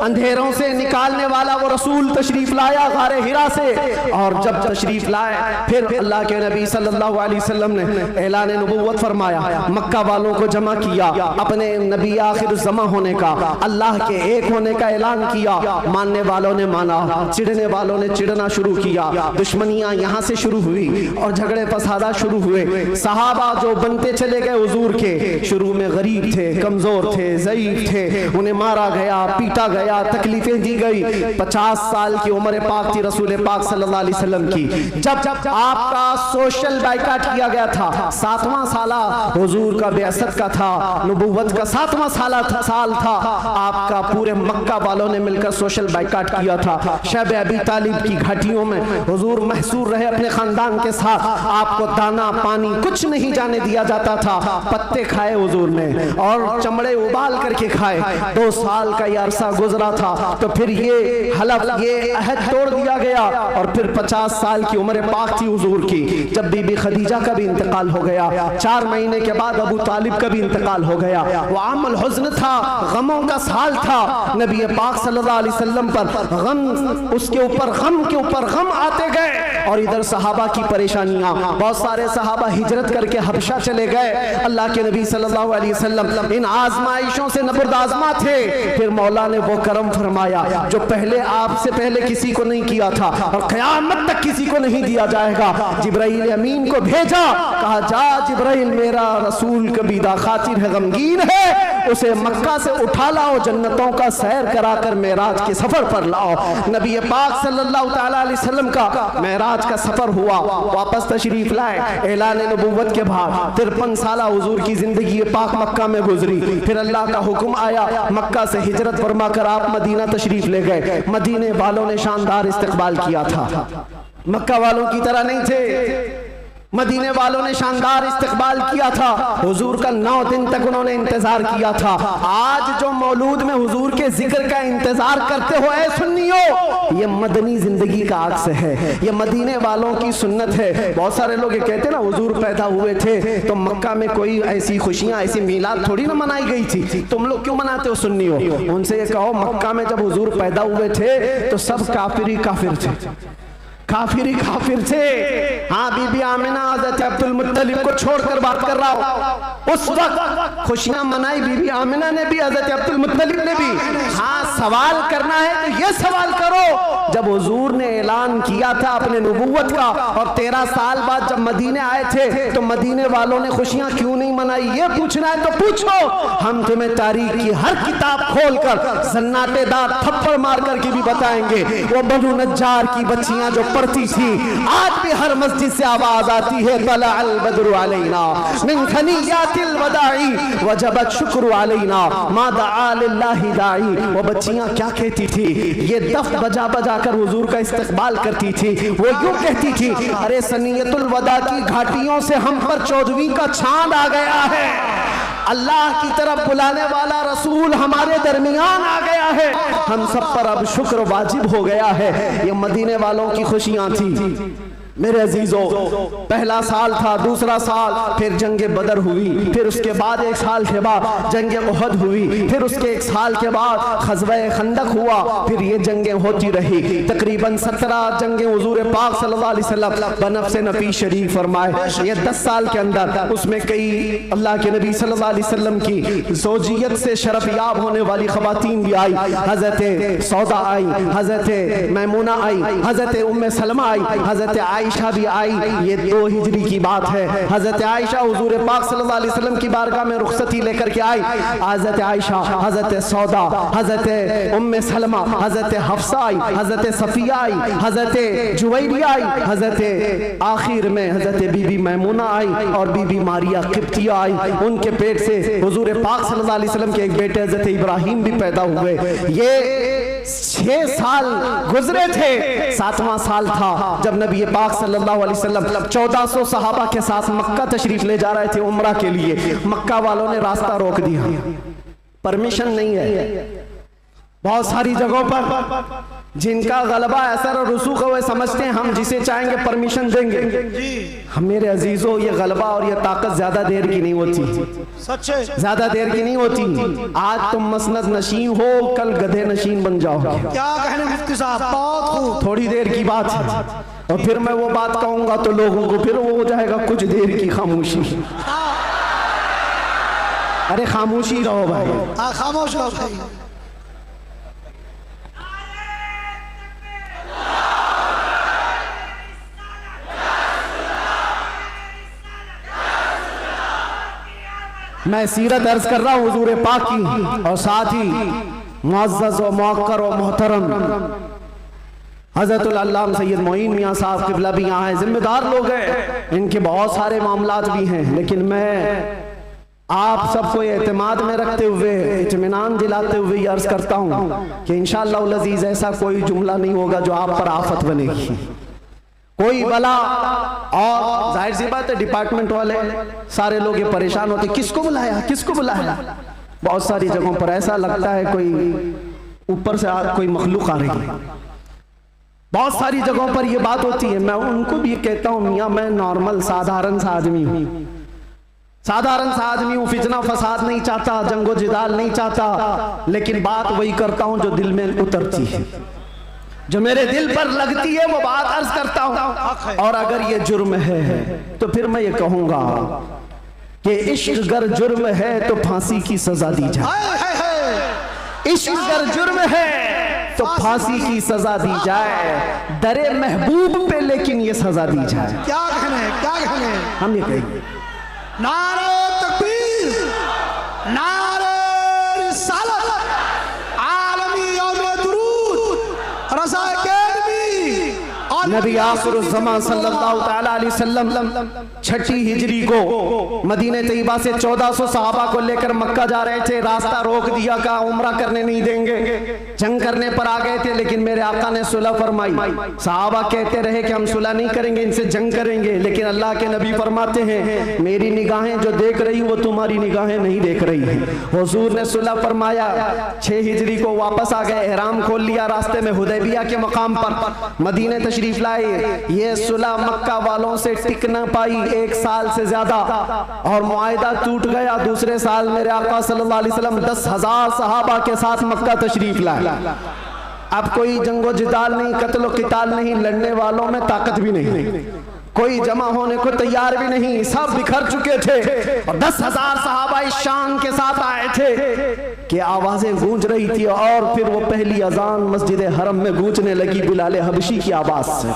Speaker 1: अंधेरों से निकालने वाला वो रसूल तशरीफ लाया गारे हिरा से। और जब तशरीफ लाए फिर अल्लाह के नबी सल्लल्लाहु अलैहि वसल्लम ने ऐलान नबुव्वत फरमाया, मक्का वालों को जमा किया, अपने नबी आखिर ज़मा होने का, अल्लाह के एक होने का ऐलान किया। मानने वालों ने माना, चिढ़ने वालों ने चिढ़ना शुरू किया। दुश्मनियां यहाँ से शुरू हुई और झगड़े फसादा शुरू हुए। सहाबा जो बनते चले गए हुजूर के, शुरू में गरीब थे, कमजोर थे, ज़ईफ थे, उन्हें मारा गया, पीटा गया, तकलीफें दी गई। 50 साल की उम्र पाक थी रसूल पाक सल्लल्लाहु अलैहि वसल्लम की, जब आपका सोशल बाइकाट किया गया था। 7वां साल हुजूर का बेअसत का था, नबुव्वत का 7वां साल था। आपका पूरे मक्का वालों ने मिलकर सोशल बाइकाट किया था। शब अबी तालिब की घाटियों में हुजूर महसूर रहे अपने खानदान के साथ। आपको दाना पानी कुछ नहीं जाने दिया जाता था। पत्ते खाए हुजूर ने और चमड़े उबाल करके खाए। 2 साल का ये अरसा गुजरा था तो फिर ये हलफ, ये अहद तोड़ दिया गया। और फिर 50 साल की उम्र पाक थी हुजूर की, जब बीबी खदीजा का भी इंतकाल हो गया। 4 महीने के बाद अबू तालिब का भी इंतकाल हो गया। वो आमल हुज़्न था, गमों का साल था। नबी पाक सल्लल्लाहु अलैहि वसल्लम पर गम, उसके ऊपर गम के ऊपर गम आते गए। और इधर सहाबा की परेशानियां, बहुत सारे सहाबा हिजरत करके हबशा चले गए। अल्लाह के नबी सल्लल्लाहु अलैहि वसल्लम इन आजमाइशों से नबुर्दाज़मा थे। फिर मौला ने वो करम फरमाया जो पहले आपसे पहले किसी को नहीं किया था और क़यामत तक किसी को नहीं दिया जाएगा। जिब्राइल अमीन को भेजा, कहा जा जिब्राइल, मेरा रसूल कबीदा खातिर है, गमगीन है, उसे मक्का से उठा लाओ, जन्नतों का सैर कराकर मेराज के सफर पर लाओ। नबी पाक सल्लल्लाहु तआला अलैहि वसल्लम का मेराज का सफर हुआ, वापस तशरीफ लाए। ऐलान नबुव्वत के बाद 53 साल हुजूर की जिंदगी पाक मक्का में गुजरी। फिर अल्लाह का हुक्म आया, मक्का से हिजरत फरमा कर आप मदीना तशरीफ ले गए। मदीने वालों ने शानदार इस्तकबाल किया था, मक्का वालों की तरह नहीं थे। मदीने वालों ने शानदार इस्तकबाल किया था। हुजूर का 9 दिन तक उन्होंने इंतजार किया था। आज जो मौलूद में हुजूर के जिक्र का इंतजार करते हो ऐ सुन्नियों, ये मदनी जिंदगी का अक्स है, ये मदीने वालों की सुन्नत है। बहुत सारे लोग ये कहते हैं ना हुजूर पैदा हुए थे तो मक्का में कोई ऐसी खुशियां, ऐसी मीलाद थोड़ी ना मनाई गई थी, तुम लोग क्यों मनाते हो सुन्नियों? उनसे ये कहो मक्का में जब हुजूर पैदा हुए थे तो सब काफिर ही काफिर थे, काफिर ही काफिर थे। हाँ, बीबी आमिना हज़रत अब्दुल मुत्तलिब को छोड़कर बात कर रहा हूँ। उस वक्त खुशियां मनाई बीबी आमिना ने भी, हज़रत अब्दुल मुत्तलिब ने भी। हाँ, सवाल करना है तो ये सवाल करो, जब हुजूर ने ऐलान किया था अपने नबूवत का और 13 साल बाद जब मदीने आए थे तो मदीने वालों ने खुशियां क्यों नहीं मनाई? ये पूछना है तो पूछो, हम तुम्हें तारीख की हर किताब खोलकर सन्नाटेदार थप्पड़ मार करके भी बताएंगे। वो बनु नज्जार की बच्चियां जो पढ़ती थी, आज भी हर मस्जिद से आवाज आती है, तला अल बद्रु अलैना मिन खनियातिल वदाई वजबत शुक्र अलैना मा दआ लिल्लाहि दाई। वो बच्चियां क्या कहती थी? ये दफ बजा बजा कर हुजूर का इस्तकबाल करती थी। वो यूं कहती थी, अरे सनियतुल वदा की घाटियों से हम पर 14वीं का चांद आ गया है, अल्लाह की तरफ बुलाने वाला रसूल हमारे दरमियान आ गया है, हम सब पर अब शुक्र वाजिब हो गया है। ये मदीने वालों की खुशियां थी। मेरे अजीजों, पहला साल था, दूसरा साल, फिर जंगे बदर हुई, फिर उसके बाद 1 साल के बाद जंगे उहद हुई, फिर उसके 1 साल के बाद ग़ज़वा-ए खंदक हुआ, फिर ये जंगें होती रही। तकरीबन 17 जंगें हुजूर पाक सल्लल्लाहु अलैहि वसल्लम बनफ़्स नबी शरीफ फरमाए। ये 10 साल के अंदर उसमें कई अल्लाह के नबी सल्लल्लाहु अलैहि वसल्लम की ज़ौजियत से शरफ याब होने वाली ख़वातीन भी आई। हज़रत सौदा आई, हज़रत मैमूना आई, हज़रत उम्मे सलमा आई, हज़रत आयशा भी आई। ये 2 हिजरी की बात है। हजरत आयशा हुजूर पाक सल्लल्लाहु अलैहि वसल्लम की बारगाह में रुखसती लेकर के आई। हजरत आयशा, हजरत सौदा, हजरत उम्मे सलमा, हजरत हफ्सा आई, हजरत सफिया आई, हजरत जुवैरिया आई, हजरत आखिर में हजरत बीबी मैमूना आई और बीबी मारिया किप्तिया आई। उनके पेट से हुजूर पाक सल्लल्लाहु अलैहि वसल्लम के एक बेटे हजरत इब्राहिम भी पैदा हुए। ये 6 साल गुजरे थे। 7वां साल था जब नबी पाक सल्लल्लाहु अलैहि वसल्लम 1400 सहाबा के साथ मक्का तशरीफ ले जा रहे थे उम्रा के लिए। मक्का वालों ने रास्ता रोक दिया, परमिशन नहीं है। बहुत सारी जगहों पर जिनका गलबा असर और रसूख वे समझते हैं हम जिसे चाहेंगे परमिशन देंगे। हम मेरे अजीजों, ये गलबा और ये ताकत ज्यादा देर की नहीं होती, सच्चे ज्यादा देर की नहीं होती। आज तुम मसनद नशीन हो, कल गधे नशीन बन जाओ।
Speaker 3: क्या कहने मुफ्ती साहब, बहुत खूब।
Speaker 1: थोड़ी देर की बात है और फिर मैं वो बात कहूंगा तो लोगों को फिर वो हो जाएगा कुछ देर की खामोशी। अरे खामोशी रहो भाई,
Speaker 3: खामोश रहो भाई।
Speaker 1: मैं सीरत अर्ज कर रहा हूँ हुजूर पाक की, और साथ ही मुअज़्ज़ज़ व मुअक्कर व मोहतरम हज़रतुल अल्लामा सैयद मोइन मियाँ साहब क़िबला भी यहाँ हैं। जिम्मेदार लोग हैं, इनके बहुत सारे मामलात भी हैं, लेकिन मैं आप सबको एतमाद में रखते हुए, इत्मीनान दिलाते हुए अर्ज करता हूँ कि इंशाअल्लाह अज़ीज़ ऐसा कोई जुमला नहीं होगा जो आप पर आफत बनेगी, कोई बला। और जाहिर सी बात है डिपार्टमेंट वाले सारे लोग ये परेशान होते, किसको बुलाया, किसको बुलाया। बहुत सारी जगहों पर ऐसा लगता है कोई ऊपर से कोई मखलूक आ रही है। बहुत सारी जगहों पर ये बात होती है। मैं उनको भी कहता हूँ, मियाँ मैं नॉर्मल साधारण सा आदमी हूँ, साधारण सा आदमी हूँ, फितना फसाद नहीं चाहता, जंगो जिदाल नहीं चाहता, लेकिन बात वही करता हूँ जो दिल में उतरती है, जो मेरे दिल पर लगती है वो बात अर्ज करता हूँ। और अगर ये जुर्म है तो फिर मैं ये कहूंगा कि इश्क अगर जुर्म है तो फांसी की सजा दी जाए। इश्क अगर जुर्म है तो फांसी की सजा दी जाए, दरे महबूब पे लेकिन ये सजा दी जाए।
Speaker 3: क्या कहने, क्या कहने,
Speaker 1: हम ये कहेंगे
Speaker 3: नारे तकबीर, नारे रिसालत, आलमी यौम दुरूद, रज़ा अकेडमी और
Speaker 1: नबी आखिरुज़्ज़मान सल्लल्लाहु तआला अलैहि वसल्लम 6ठी हिजरी को मदीने तैयबा से 1400 सहाबा को लेकर मक्का जा रहे थे। रास्ता रोक दिया, कहा उम्रा करने नहीं देंगे, जंग करने पर आ गए थे, लेकिन मेरे आका ने सुलह फरमाई। सहाबा कहते रहे कि हम सुलह नहीं करेंगे, इनसे जंग करेंगे, लेकिन अल्लाह के नबी फरमाते हैं मेरी निगाहें जो देख रही वो तुम्हारी निगाहें नहीं देख रही है। हुजूर ने सुलह फरमाया, 6 हिजरी को वापस आ गए, एहराम खोल लिया, रास्ते में हुदैबिया के मकाम पर मदीने तशरीफ लाए। ये सुलह मक्का वालों से टिक न पाई 1 साल से ज्यादा, और मुआहिदा टूट गया। दूसरे साल मेरे आका सल्लल्लाहु अलैहि वसल्लम 10,000 सहाबा के साथ मक्का तशरीफ लाए। अब कोई जंगो जिदाल नहीं, कत्लो किताल नहीं, लड़ने वालों में ताकत भी नहीं, कोई जमा होने को तैयार भी नहीं, सब बिखर चुके थे। और 10,000 सहाबा इस शान के साथ आए थे कि आवाजें गूंज रही थी। और फिर वो पहली अजान मस्जिद हरम में गूंजने लगी बिलाल हबशी की आवाज से।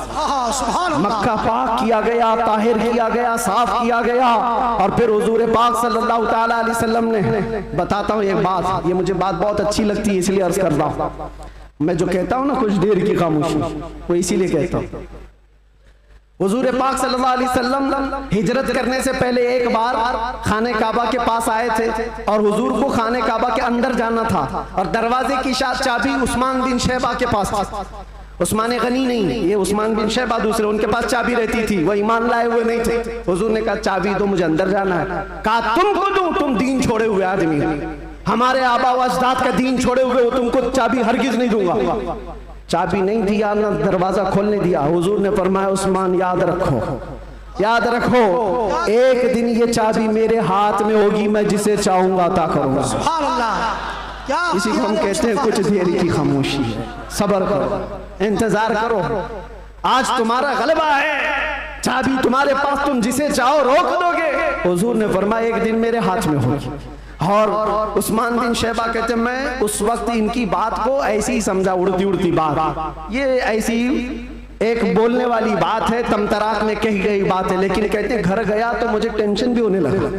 Speaker 1: मक्का पाक किया गया, ताहिर किया गया, साफ किया गया। और फिर हुजूर पाक सल्लल्लाहु ताला अलैहि वसल्लम ने, बताता हूँ एक बात, ये मुझे बात बहुत अच्छी लगती है इसलिए अर्ज कर रहा हूँ। मैं जो कहता हूँ ना कुछ देर की खामोशी, वो इसीलिए कहता हूँ। हुजूर पाक सल्लल्लाहु अलैहि वसल्लम हिजरत करने से पहले एक बार खाने काबा के पास आए थे और हुजूर को खाने काबा के अंदर जाना था और दरवाजे की चाबी उस्मान बिन शैबा के पास थी। उस्मान गनी नहीं, ये उस्मान बिन शैबा दूसरे, उनके पास चाबी रहती थी, वो ईमान लाए हुए नहीं थे। हुजूर ने कहा चाबी दो, मुझे अंदर जाना है। कहा तुमको दूं, तुम दीन छोड़े हुए आदमी, हमारे आबा व अजदाद का दीन छोड़े हुए हो, तुमको चाबी हरगिज नहीं दूंगा। चाबी नहीं दिया, ना दरवाजा खोलने दिया। हुजूर ने फरमाया उस्मान याद रखो, याद रखो, एक दिन ये चाबी मेरे हाथ में होगी, मैं जिसे चाहूंगा अता करूंगा। इसी को हम कहते हैं कुछ देर की खामोशी है, सब्र करो, इंतजार करो, आज तुम्हारा गलबा है, चाबी तुम्हारे पास, तुम जिसे चाहो रोक दोगे। हुजूर ने फरमाया एक दिन मेरे हाथ में होगी। और उस्मान बिन शैबा कहते मैं उस वक्त इनकी बात को ऐसी ही समझा, उड़ती उड़ती बात, ये ऐसी एक बोलने वाली बात है, तमतराक में कही गई बात है। लेकिन कहते घर गया तो मुझे टेंशन भी होने लगा,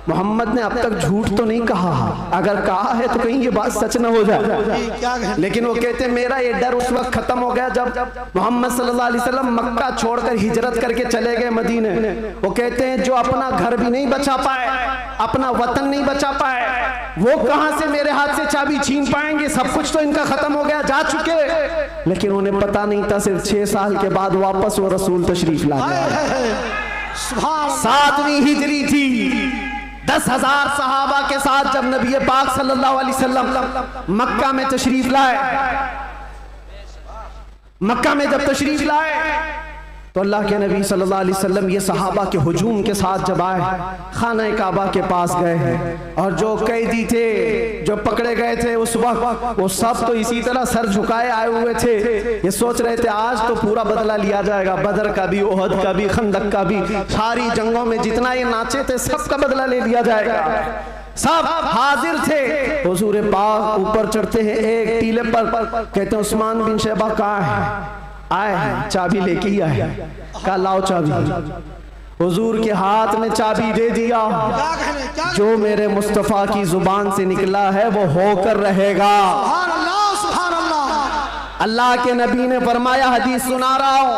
Speaker 1: मोहम्मद ने अब तक झूठ तो नहीं कहा, अगर कहा है तो कहीं ये बात सच न हो जाए। लेकिन वो कहते मेरा ये डर उस वक्त खत्म हो गया जब मोहम्मद सल्लल्लाहु अलैहि वसल्लम मक्का छोड़कर हिजरत करके चले गए मदीने। वो कहते हैं जो अपना घर भी नहीं बचा पाए, अपना वतन नहीं बचा पाए, वो कहां से मेरे हाथ से चाबी छीन पाएंगे, सब कुछ तो इनका खत्म हो गया, जा चुके। लेकिन उन्हें पता नहीं था सिर्फ 6 साल के बाद वापस वो रसूल तशरीफ ला गए। 7वीं हिजरी थी, 10,000 सहाबा के साथ जब नबी पाक सल्लल्लाहु अलैहि वसल्लम मक्का में तशरीफ लाए, मक्का में जब तशरीफ लाए तो अल्लाह के नबी सल्लल्लाहु अलैहि वसल्लम ये सहाबा के हुजूम के साथ जब आए, खाना काबा के पास गए हैं और जो कैदी थे, जो पकड़े गए थे उस वक्त, वो सब तो इसी तरह सर झुकाए आए हुए थे। ये सोच रहे थे आज तो पूरा बदला लिया जाएगा, बदर का भी, ओहद का भी, खंदक का भी, सारी जंगों में जितना ये नाचे थे सबका बदला ले लिया जाएगा। सब हाजिर थे। हुजूर पाक ऊपर चढ़ते हैं एक टीले पर, कहते हैं उस्मान बिन शैबा कहाँ है? आए हैं, चाबी लेके ही आए। कहा लाओ चाबी। हुजूर के हाथ में चाबी दे दिया, जो मेरे मुस्तफा की जुबान से निकला है वो होकर रहेगा। अल्लाह के नबी ने फरमाया, हदीस सुना रहा हूं,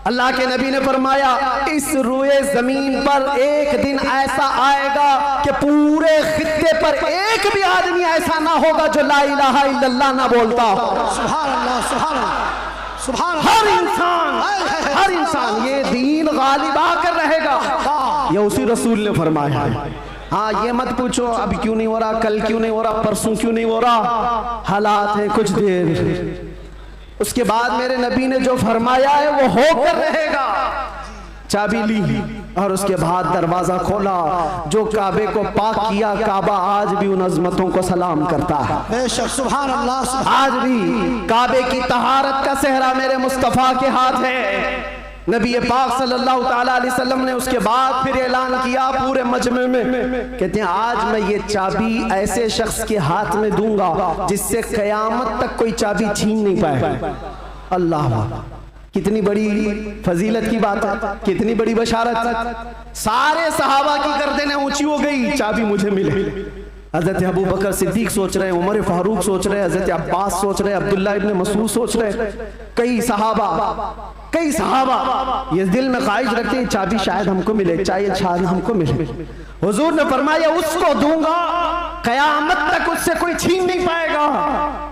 Speaker 1: अल्लाह के नबी ने फरमाया इस रुए जमीन पर एक दिन ऐसा आएगा कि पूरे खित्ते पर एक भी आदमी ऐसा ना होगा जो ला इलाहा इल्लल्लाह ना बोलता हो। सुभान अल्लाह, सुभान अल्लाह, सुभान अल्लाह। हर इंसान ये दीन गालिब आकर रहेगा, ये उसी रसूल ने फरमाया है। हाँ, ये मत पूछो अभी क्यों नहीं हो रहा, कल क्यों नहीं हो रहा, परसों क्यों नहीं हो रहा, हालात है कुछ देर, उसके बाद मेरे नबी ने जो फरमाया है वो होकर रहेगा। चाबी ली और उसके बाद दरवाजा खोला, जो काबे को पाक किया, काबा आज भी उन अजमतों को सलाम करता है। बेशक, सुभान अल्लाह। आज भी काबे की तहारत का सेहरा मेरे मुस्तफा के हाथ है। नबी पाक सल्लल्लाहु ताला अलैहि वसल्लम ने उसके बाद फिर ऐलान किया पूरे मजमे में, कहते हैं आज मैं ये चाबी ऐसे शख्स के हाथ में दूंगा जिससे कयामत तक कोई चाबी छीन नहीं पाएगा। अल्लाह, कितनी बड़ी फजीलत की बात है, कितनी बड़ी बशारत। सारे सहाबा की गर्दनें ऊंची हो गई, चाबी मुझे मिले। हजरत अबू बकर सिद्दीक सोच रहे हैं, उमर फारूक सोच रहे हैं, हजरत अब्बास सोच रहे हैं, अब्दुल्ला इब्न मसूद सोच रहे हैं, कई सहाबा ये दिल में ख्वाहिश रखते हैं चाबी शायद हमको मिले, चाहे शायद हमको मिले। हुजूर ने फरमाया उसको दूंगा, कयामत तक उससे कोई छीन नहीं पाएगा।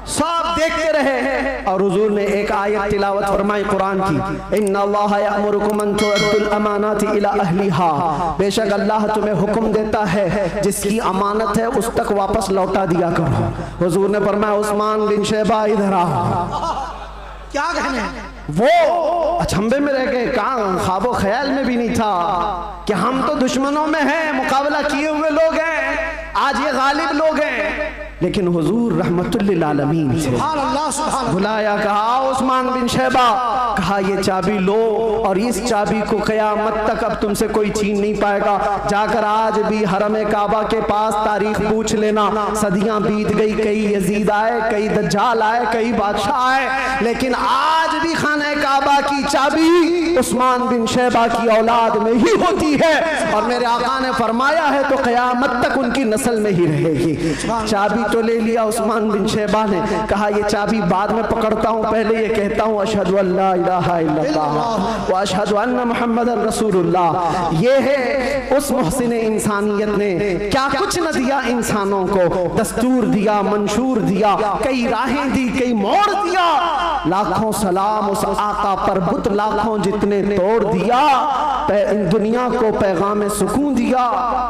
Speaker 1: सब देखते रहे और हुजूर ने एक आयत तिलावत फरमाई कुरान की, इन्नल्लाह यअमुरुकुम अन तुअद्दुल अमानाति इला अहलिहा, बेशक अल्लाह तुम्हें हुक्म देता है जिसकी अमानत है उस तक वापस लौटा दिया करो। हुजूर ने फरमाया उस्मान बिन शैबा इधर आओ। क्या कहने, वो अचंभे में रह गए, कहाँ ख्वाबो ख्याल में भी नहीं था कि हम तो दुश्मनों में हैं, मुकाबला किए हुए लोग हैं, आज ये गालिब लोग हैं। लेकिन हुजूर रहमतुल लिल आलमीन थे।
Speaker 3: सुभान अल्लाह, सुभान अल्लाह।
Speaker 1: बुलाया, कहा उस्मान बिन शैबा, कहा ये चाबी लो और इस चाबी को क़यामत तक अब तुमसे कोई छीन नहीं पाएगा। जाकर आज भी हरम काबा के पास तारीख पूछ लेना। सदियां बीत गई, कई यजीद आए, कई दज्जाल आए, कई बादशाह आए, लेकिन आज भी खाना काबा की चाबी उस्मान बिन शैबा की औलाद में ही होती है। और मेरे आका ने फरमाया है तो क़यामत तक उनकी नस्ल में ही रहेगी। चाबी तो ले लिया उस्मान बिन शैबा ने, कहा ये चाबी बाद में पकड़ता हूँ, पहले ये कहता हूँ अशहदु अल्ला इलाहा इल्लल्लाह व अशहदु अन्ना मुहम्मदन रसूलुल्लाह। ये है उस मुहसिन इंसानियत ने क्या कुछ न दिया इंसानों को, दस्तूर दिया, मंशूर दिया, कई राहें दी, कई मोड़ दिया। लाखों सलाम उस आका पर, बुत लाखों जितने तोड़ दिया। दुनिया को पैगाम सुकून दिया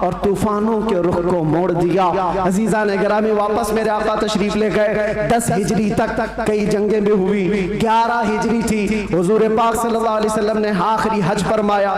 Speaker 1: और तूफानों के रुख को मोड़ दिया। अजीजा ने गिरामी, वापस मेरे आका तशरीफ ले गए। 10 हिजरी तक कई जंगें भी हुई, 11 हिजरी थी। हुजूर पाक सल्लल्लाहु अलैहि वसल्लम ने आखिरी हज फरमाया।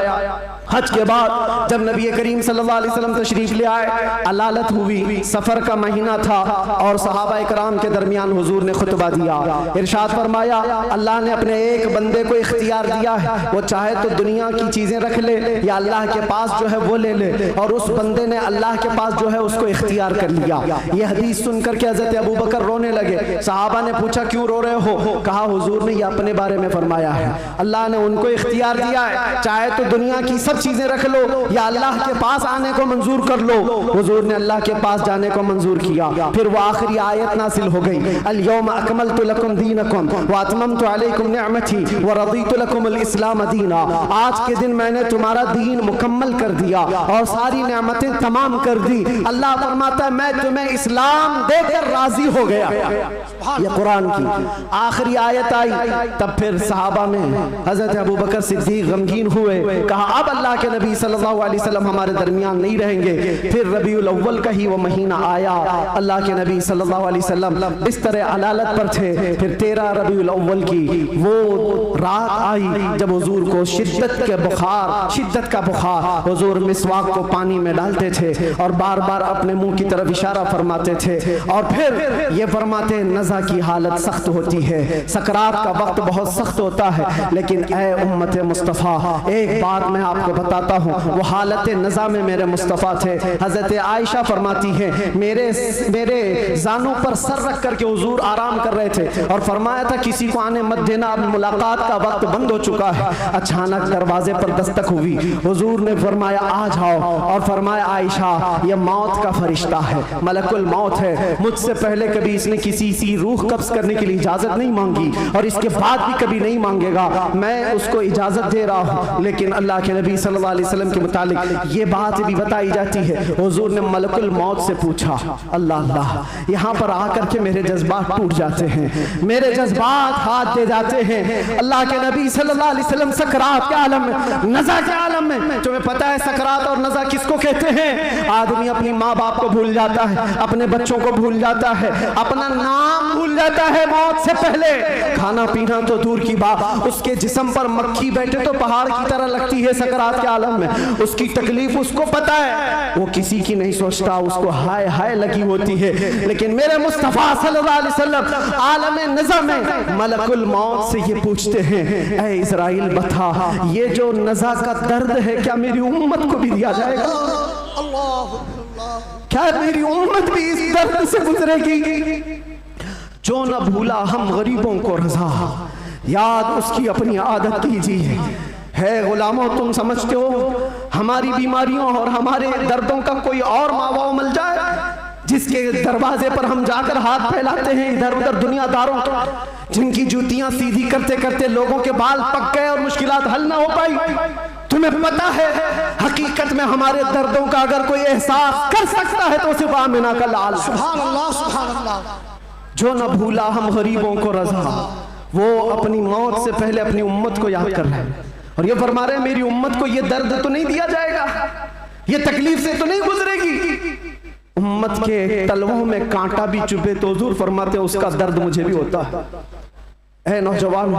Speaker 1: हज के बाद जब नबी करीम सल्लल्लाहु अलैहि वसल्लम तशरीफ ले आए, अलालत हुई, सफर का महीना था और सहाबा इकराम के दरमियान हुजूर ने खुतबा दिया। इरशाद फरमाया, अल्लाह ने अपने एक बंदे को इख्तियार दिया है, वो चाहे तो दुनिया की चीजें रख ले या अल्लाह के पास जो है वो ले ले। और उस बंदे ने अल्लाह के पास जो है उसको इख्तियार कर लिया। ये हदीस सुनकर के हजरत अबू बकर रोने लगे। सहाबा ने पूछा क्यों रो रहे हो? कहा हुजूर ने ये अपने बारे में फरमाया है, अल्लाह ने उनको इख्तियार दिया है, चाहे तो दुनिया की सब चीजें रख लो या अल्लाह के पास आने को मंजूर कर लो। हुजूर ने अल्लाह के पास जाने को मंजूर किया। फिर वो आखिरी आयत नासिल हो गई, अल यौमा अकमलतु लकुम दीनकुम व अतममतु अलैकुम निअमती व रदीतु लकुमुल इस्लाम दीना। आज के दिन मैंने तुम्हारा दीन मुकम्मल कर दिया और सारी नेमतें तमाम कर दी। अल्लाह फरमाता है मैं तुम्हें इस्लाम देकर राजी हो गया। ये कुरान की आखिरी आयत आई। तब फिर सहाबा में हजरत अबू बकर सिद्दीक गमगीन हुए, कहा अब अल्लाह के नबी सल्लल्लाहु अलैहि वसल्लम हमारे दरमियान नहीं रहेंगे। फिर रबीउल अव्वल का ही वो महीना आया, अल्लाह के नबी सल्लल्लाहु अलैहि वसल्लम बिस्तर अलालत पर थे। फिर 13 रबीउल अव्वल की वो रात आई जब हुजूर को शिद्दत का बुखार, हुजूर मिसवाक को पानी में डालते थे और बार बार अपने मुंह की तरफ इशारा फरमाते थे और फिर ये फरमाते नज़ा की हालत सख्त होती है, सकरात का वक्त बहुत सख्त होता है, लेकिन ए उम्मत मुस्तफ़ा एक बात मैं आपको बताता हूँ, वो हालत नज़ा में मेरे मुस्तफ़ा थे। हजरत आयशा फरमाती है मेरे जानों पर सर रख करके हुजूर आराम कर रहे थे और फरमाया था किसी को आने मत देना, अब मुलाकात का वक्त बंद हो चुका है। अचानक दरवाजे पर दस्तक हुई, हुजूर ने फरमाया आ जाओ और फरमाया आयशा ये मौत का फरिश्ता है, मलकुल मौत है, मुझसे पहले कभी इसने किसी की रूह कब्ज करने के लिए इजाजत नहीं मांगी और इसके बाद भी कभी नहीं मांगेगा, मैं उसको इजाजत दे रहा हूँ। लेकिन अल्लाह के नबी सल्लल्लाहु अलैहि वसल्लम के मुतालिक ये बात भी बताई जाती है, हुजूर ने मलकुल मौत से पूछा। अल्लाह अल्लाह, यहाँ पर आकर के मेरे जज्बात टूट जाते हैं, मेरे जज्बात हाथ दे जाते हैं। अल्लाह के नबी सल्लल्लाहु अलैहि वसल्लम सकरात के आलम में, नज़ा के आलम में, तुम्हें पता है सकरात और नज़ा किसको कहते हैं? आदमी अपनी माँ बाप को भूल जाता है, अपने बच्चों को भूल जाता है, अपना नाम भूल जाता है मौत से पहले। खाना पीना तो दूर की बात, उसके जिस्म पर मक्खी बैठे तो पहाड़ की तरह लगती है सकरात के आलम में, उसकी तकलीफ उसको पता है, वो किसी की नहीं सोचता, उसको हाय हाय लगी होती है। लेकिन मेरे मुस्तफा सल्लल्लाहु अलैहि वसल्लम आलम नज़ा में मलकुल मौत से ये पूछते हैं, ऐ इज़राइल बता ये जो नज़ा का दर्द है क्या मेरी उम्मत को भी दिया जाएगा? क्या मेरी उम्मत भी इस दर्द से गुजरेगी? जो न भूला हम गरीबों को रज़ा, याद उसकी अपनी आदत कीजिए। है गुलामों, तुम समझते हो हमारी बीमारियों और हमारे दर्दों का कोई और मावा मिल जाए जिसके दरवाजे पर हम जाकर हाथ फैलाते हैं इधर उधर दुनियादारों का, जिनकी जूतियां सीधी करते करते लोगों के बाल पक गए और मुश्किलात हल ना हो पाई? तुम्हें पता है हकीकत में हमारे दर्दों का अगर कोई एहसास कर सकता है तो सिर्फ आमिना का लाल।
Speaker 3: सुभान अल्लाह, सुभान अल्लाह।
Speaker 1: जो न भूला हम गरीबों को रज़ा, वो अपनी मौत से पहले अपनी उम्मत को याद कर रहे हैं और ये फरमा रहे हैं मेरी उम्मत को ये दर्द तो नहीं दिया जाएगा, ये तकलीफ से तो नहीं गुजरेगी। उम्मत के तलवों में कांटा भी चुभे तो हुजूर फरमाते उसका दर्द मुझे भी होता है। ऐ नौजवान,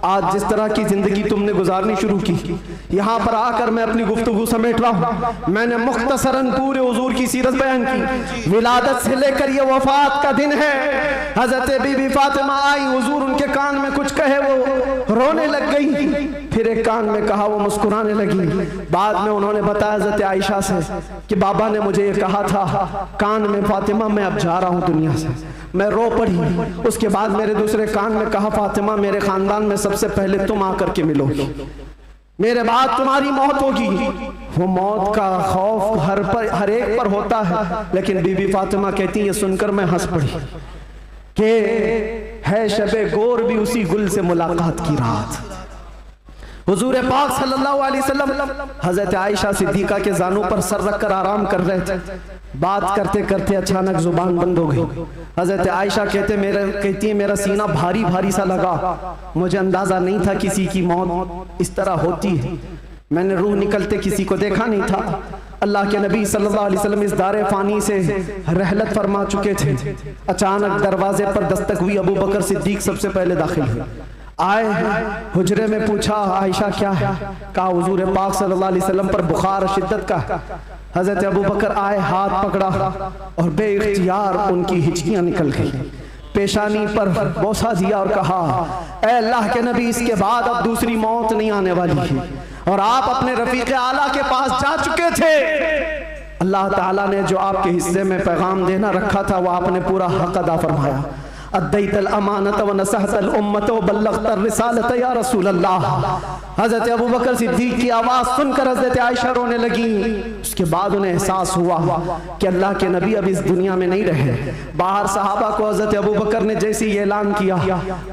Speaker 1: आज जिस तरह की जिंदगी तुमने गुजारनी शुरू की, यहाँ पर आकर मैं अपनी गुफ्तगू समेट रहा हूँ। मैंने मुख्तसरन पूरे हुजूर की सीरत बयान की। विलादत से लेकर ये वफात का दिन है। हजरत बीबी फातिमा आई, हुजूर उनके कान में कुछ कहे, वो रोने लग गई। फिर एक कान में कहा, वो मुस्कुराने लगी। बाद में उन्होंने बताया हजरत आयशा से कि बाबा ने मुझे ये कहा था कान में, फातिमा मैं अब जा रहा हूँ दुनिया से। मैं रो पड़ी। उसके बाद मेरे दूसरे कान में कहा, फातिमा मेरे खानदान में सबसे पहले तुम आकर के मिलोगी, मेरे बाद तुम्हारी मौत होगी। वो मौत का खौफ हर एक पर होता है, लेकिन बीबी फातिमा कहती है, सुनकर मैं हंस पड़ी कि है शबे गोर भी उसी गुल से मुलाकात की रात। हुजूर पाक सल्लल्लाहु अलैहि वसल्लम हजरत आयशा सिद्दीका के जानों पर सर रखकर आराम कर रहे थे। बात करते करते अचानक जुबान बंद हो गई। हजरत आयशा कहती है मेरा सीना भारी भारी सा लगा। मुझे अंदाजा नहीं था किसी की मौत इस तरह होती है। मैंने रूह निकलते किसी को देखा नहीं था। अल्लाह के नबी सल्लल्लाहु अलैहि वसल्लम इस दारे फानी से रहलत फरमा चुके थे। अचानक दरवाजे पर दस्तक हुई। अबू बकर सिद्दीक सबसे पहले दाखिल हुए। आए, हुजरे में पूछा, आयशा क्या है? कहा हुजूर पाक सल्लल्लाहु अलैहि वसल्लम पर बुखार शिद्दत का। हजरत अबू बकर आए, हाथ पकड़ा और बेइख्तियार उनकी हिचकियां निकल गई। पेशानी पर बोसा दिया और कहा, ऐ अल्लाह के नबी, इसके बाद अब दूसरी मौत नहीं आने वाली है और आप अपने रफीक आला के पास जा चुके थे। अल्लाह ताला ने जो आपके हिस्से में पैगाम देना रखा था वो आपने पूरा हक अदा फरमाया। अद्दैतल अमानत व नसहतल उम्मत व बल्लगतर रिसालत या रसूल अल्लाह। हजरत अबू बकर सिद्दीक की आवाज़ सुनकर हजरत आयशा रोने लगी। उसके बाद उन्हें एहसास हुआ कि अल्लाह के नबी अब इस दुनिया में नहीं रहे। बाहर सहाबा को हजरत अबू बकर ने जैसे ही ऐलान किया,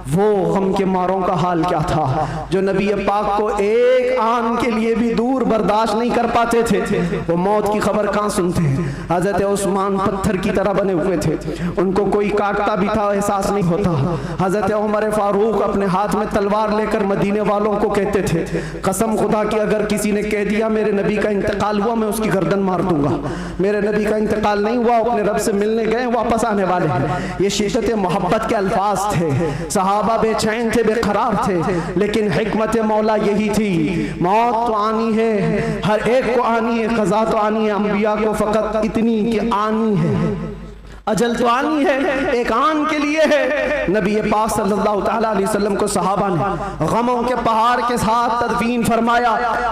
Speaker 1: वो गम के मारों का हाल क्या था जो नबी पाक को एक आन के लिए भी दूर बर्दाश्त नहीं कर पाते थे। वो मौत की खबर कहाँ सुनते हैं। हजरत उस्मान पत्थर की तरह बने हुए थे, उनको कोई काटता भी था एहसास नहीं होता। हजरत उमर फारूक अपने हाथ में तलवार लेकर मदीने वालों को कहते थे, कसम खुदा की अगर किसी ने कह दिया मेरे नबी का इंतकाल हुआ, मैं उसकी गर्दन मार दूंगा। मेरे नबी का इंतकाल नहीं हुआ, अपने रब से मिलने गए, वापस आने वाले हैं। ये शिद्दत मोहब्बत के अल्फाज थे। सहाबा बेचैन थे, बेकरार थे, लेकिन हिकमत मौला यही थी, मौत तो आनी है, हर एक को आनी है, क़ज़ा तो आनी है। अंबिया को फकत इतनी कि आनी है, अजल तो आनी है, एक आन के लिए है। नबी पाक सल्लल्लाहु ताला अलैहि वसल्लम को सहाबा ने गमों के पहाड़ के साथ तदफीन फरमाया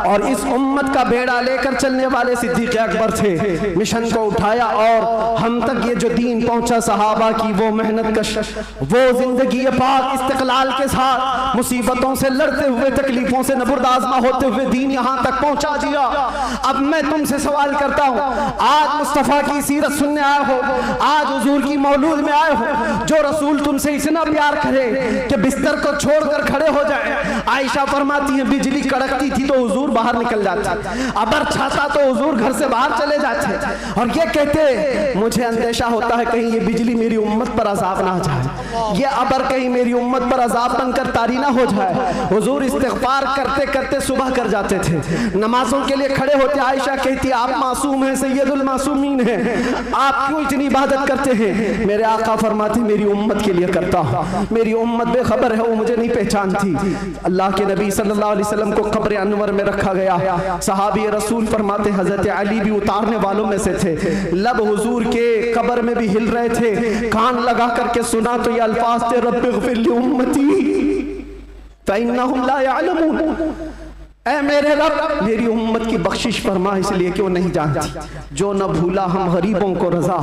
Speaker 1: और इस उम्मत का बेड़ा लेकर चलने वाले सिद्दीक़ अकबर थे। मिशन को उठाया और हम तक ये जो दीन पहुंचा, सहाबा की वो मेहनत कश, वो जिंदगी पाक इस्तिक़लाल के साथ मुसीबतों से लड़ते हुए, तकलीफों से नबुर्दाज़मा होते हुए दीन यहाँ तक पहुंचा दिया। अब मैं तुमसे सवाल करता हूँ, आज मुस्तफ़ा की सीरत सुनने आए हो, आज हुजूर की मौलूद में आए हो, जो रसूल तुमसे इतना प्यार करे कि बिस्तर को छोड़कर खड़े हो जाए। आयशा फरमाती है बिजली कड़कती थी तो हुजूर बाहर निकल जाते, अबर छाता तो हुजूर घर से बाहर चले जाते और ये कहते मुझे अंदेशा होता है कहीं ये बिजली मेरी उम्मत पर अजाब ना जाए, ये अबर कहीं मेरी उम्मत पर अजाब बनकर तारी ना हो जाए। हुजूर इस्तिग़फ़ार करते करते सुबह कर जाते थे, नमाजों के लिए खड़े होते। आयशा कहती आप मासूम हैं, सैयदुल मासूमीन हैं, आप क्यों इतनी इबादत करते हैं? मेरे आका फरमाते मेरी उम्मत के लिए करता हूँ, मेरी उम्मत बेखबर है, वो मुझे नहीं पहचानती। अल्लाह के नबी सल्लल्लाहु अलैहि वसल्लम को कब्र अनवर में रखा गया। सहाबी रसूल फरमाते हजरत अली भी उतारने वालों में से थे। लब हुजूर के कब्र में भी हिल रहे थे, कान लगा करके सुना तो ये अल्फाज थे, रब्बिग़फ़िर ली उम्मती फ़इन्नहुम ला यअलमून। ऐ मेरे रब मेरी उम्मत की बख्शिश फरमा, इसलिए कि वो नहीं जानती। जो न भूला हम गरीबों को रजा,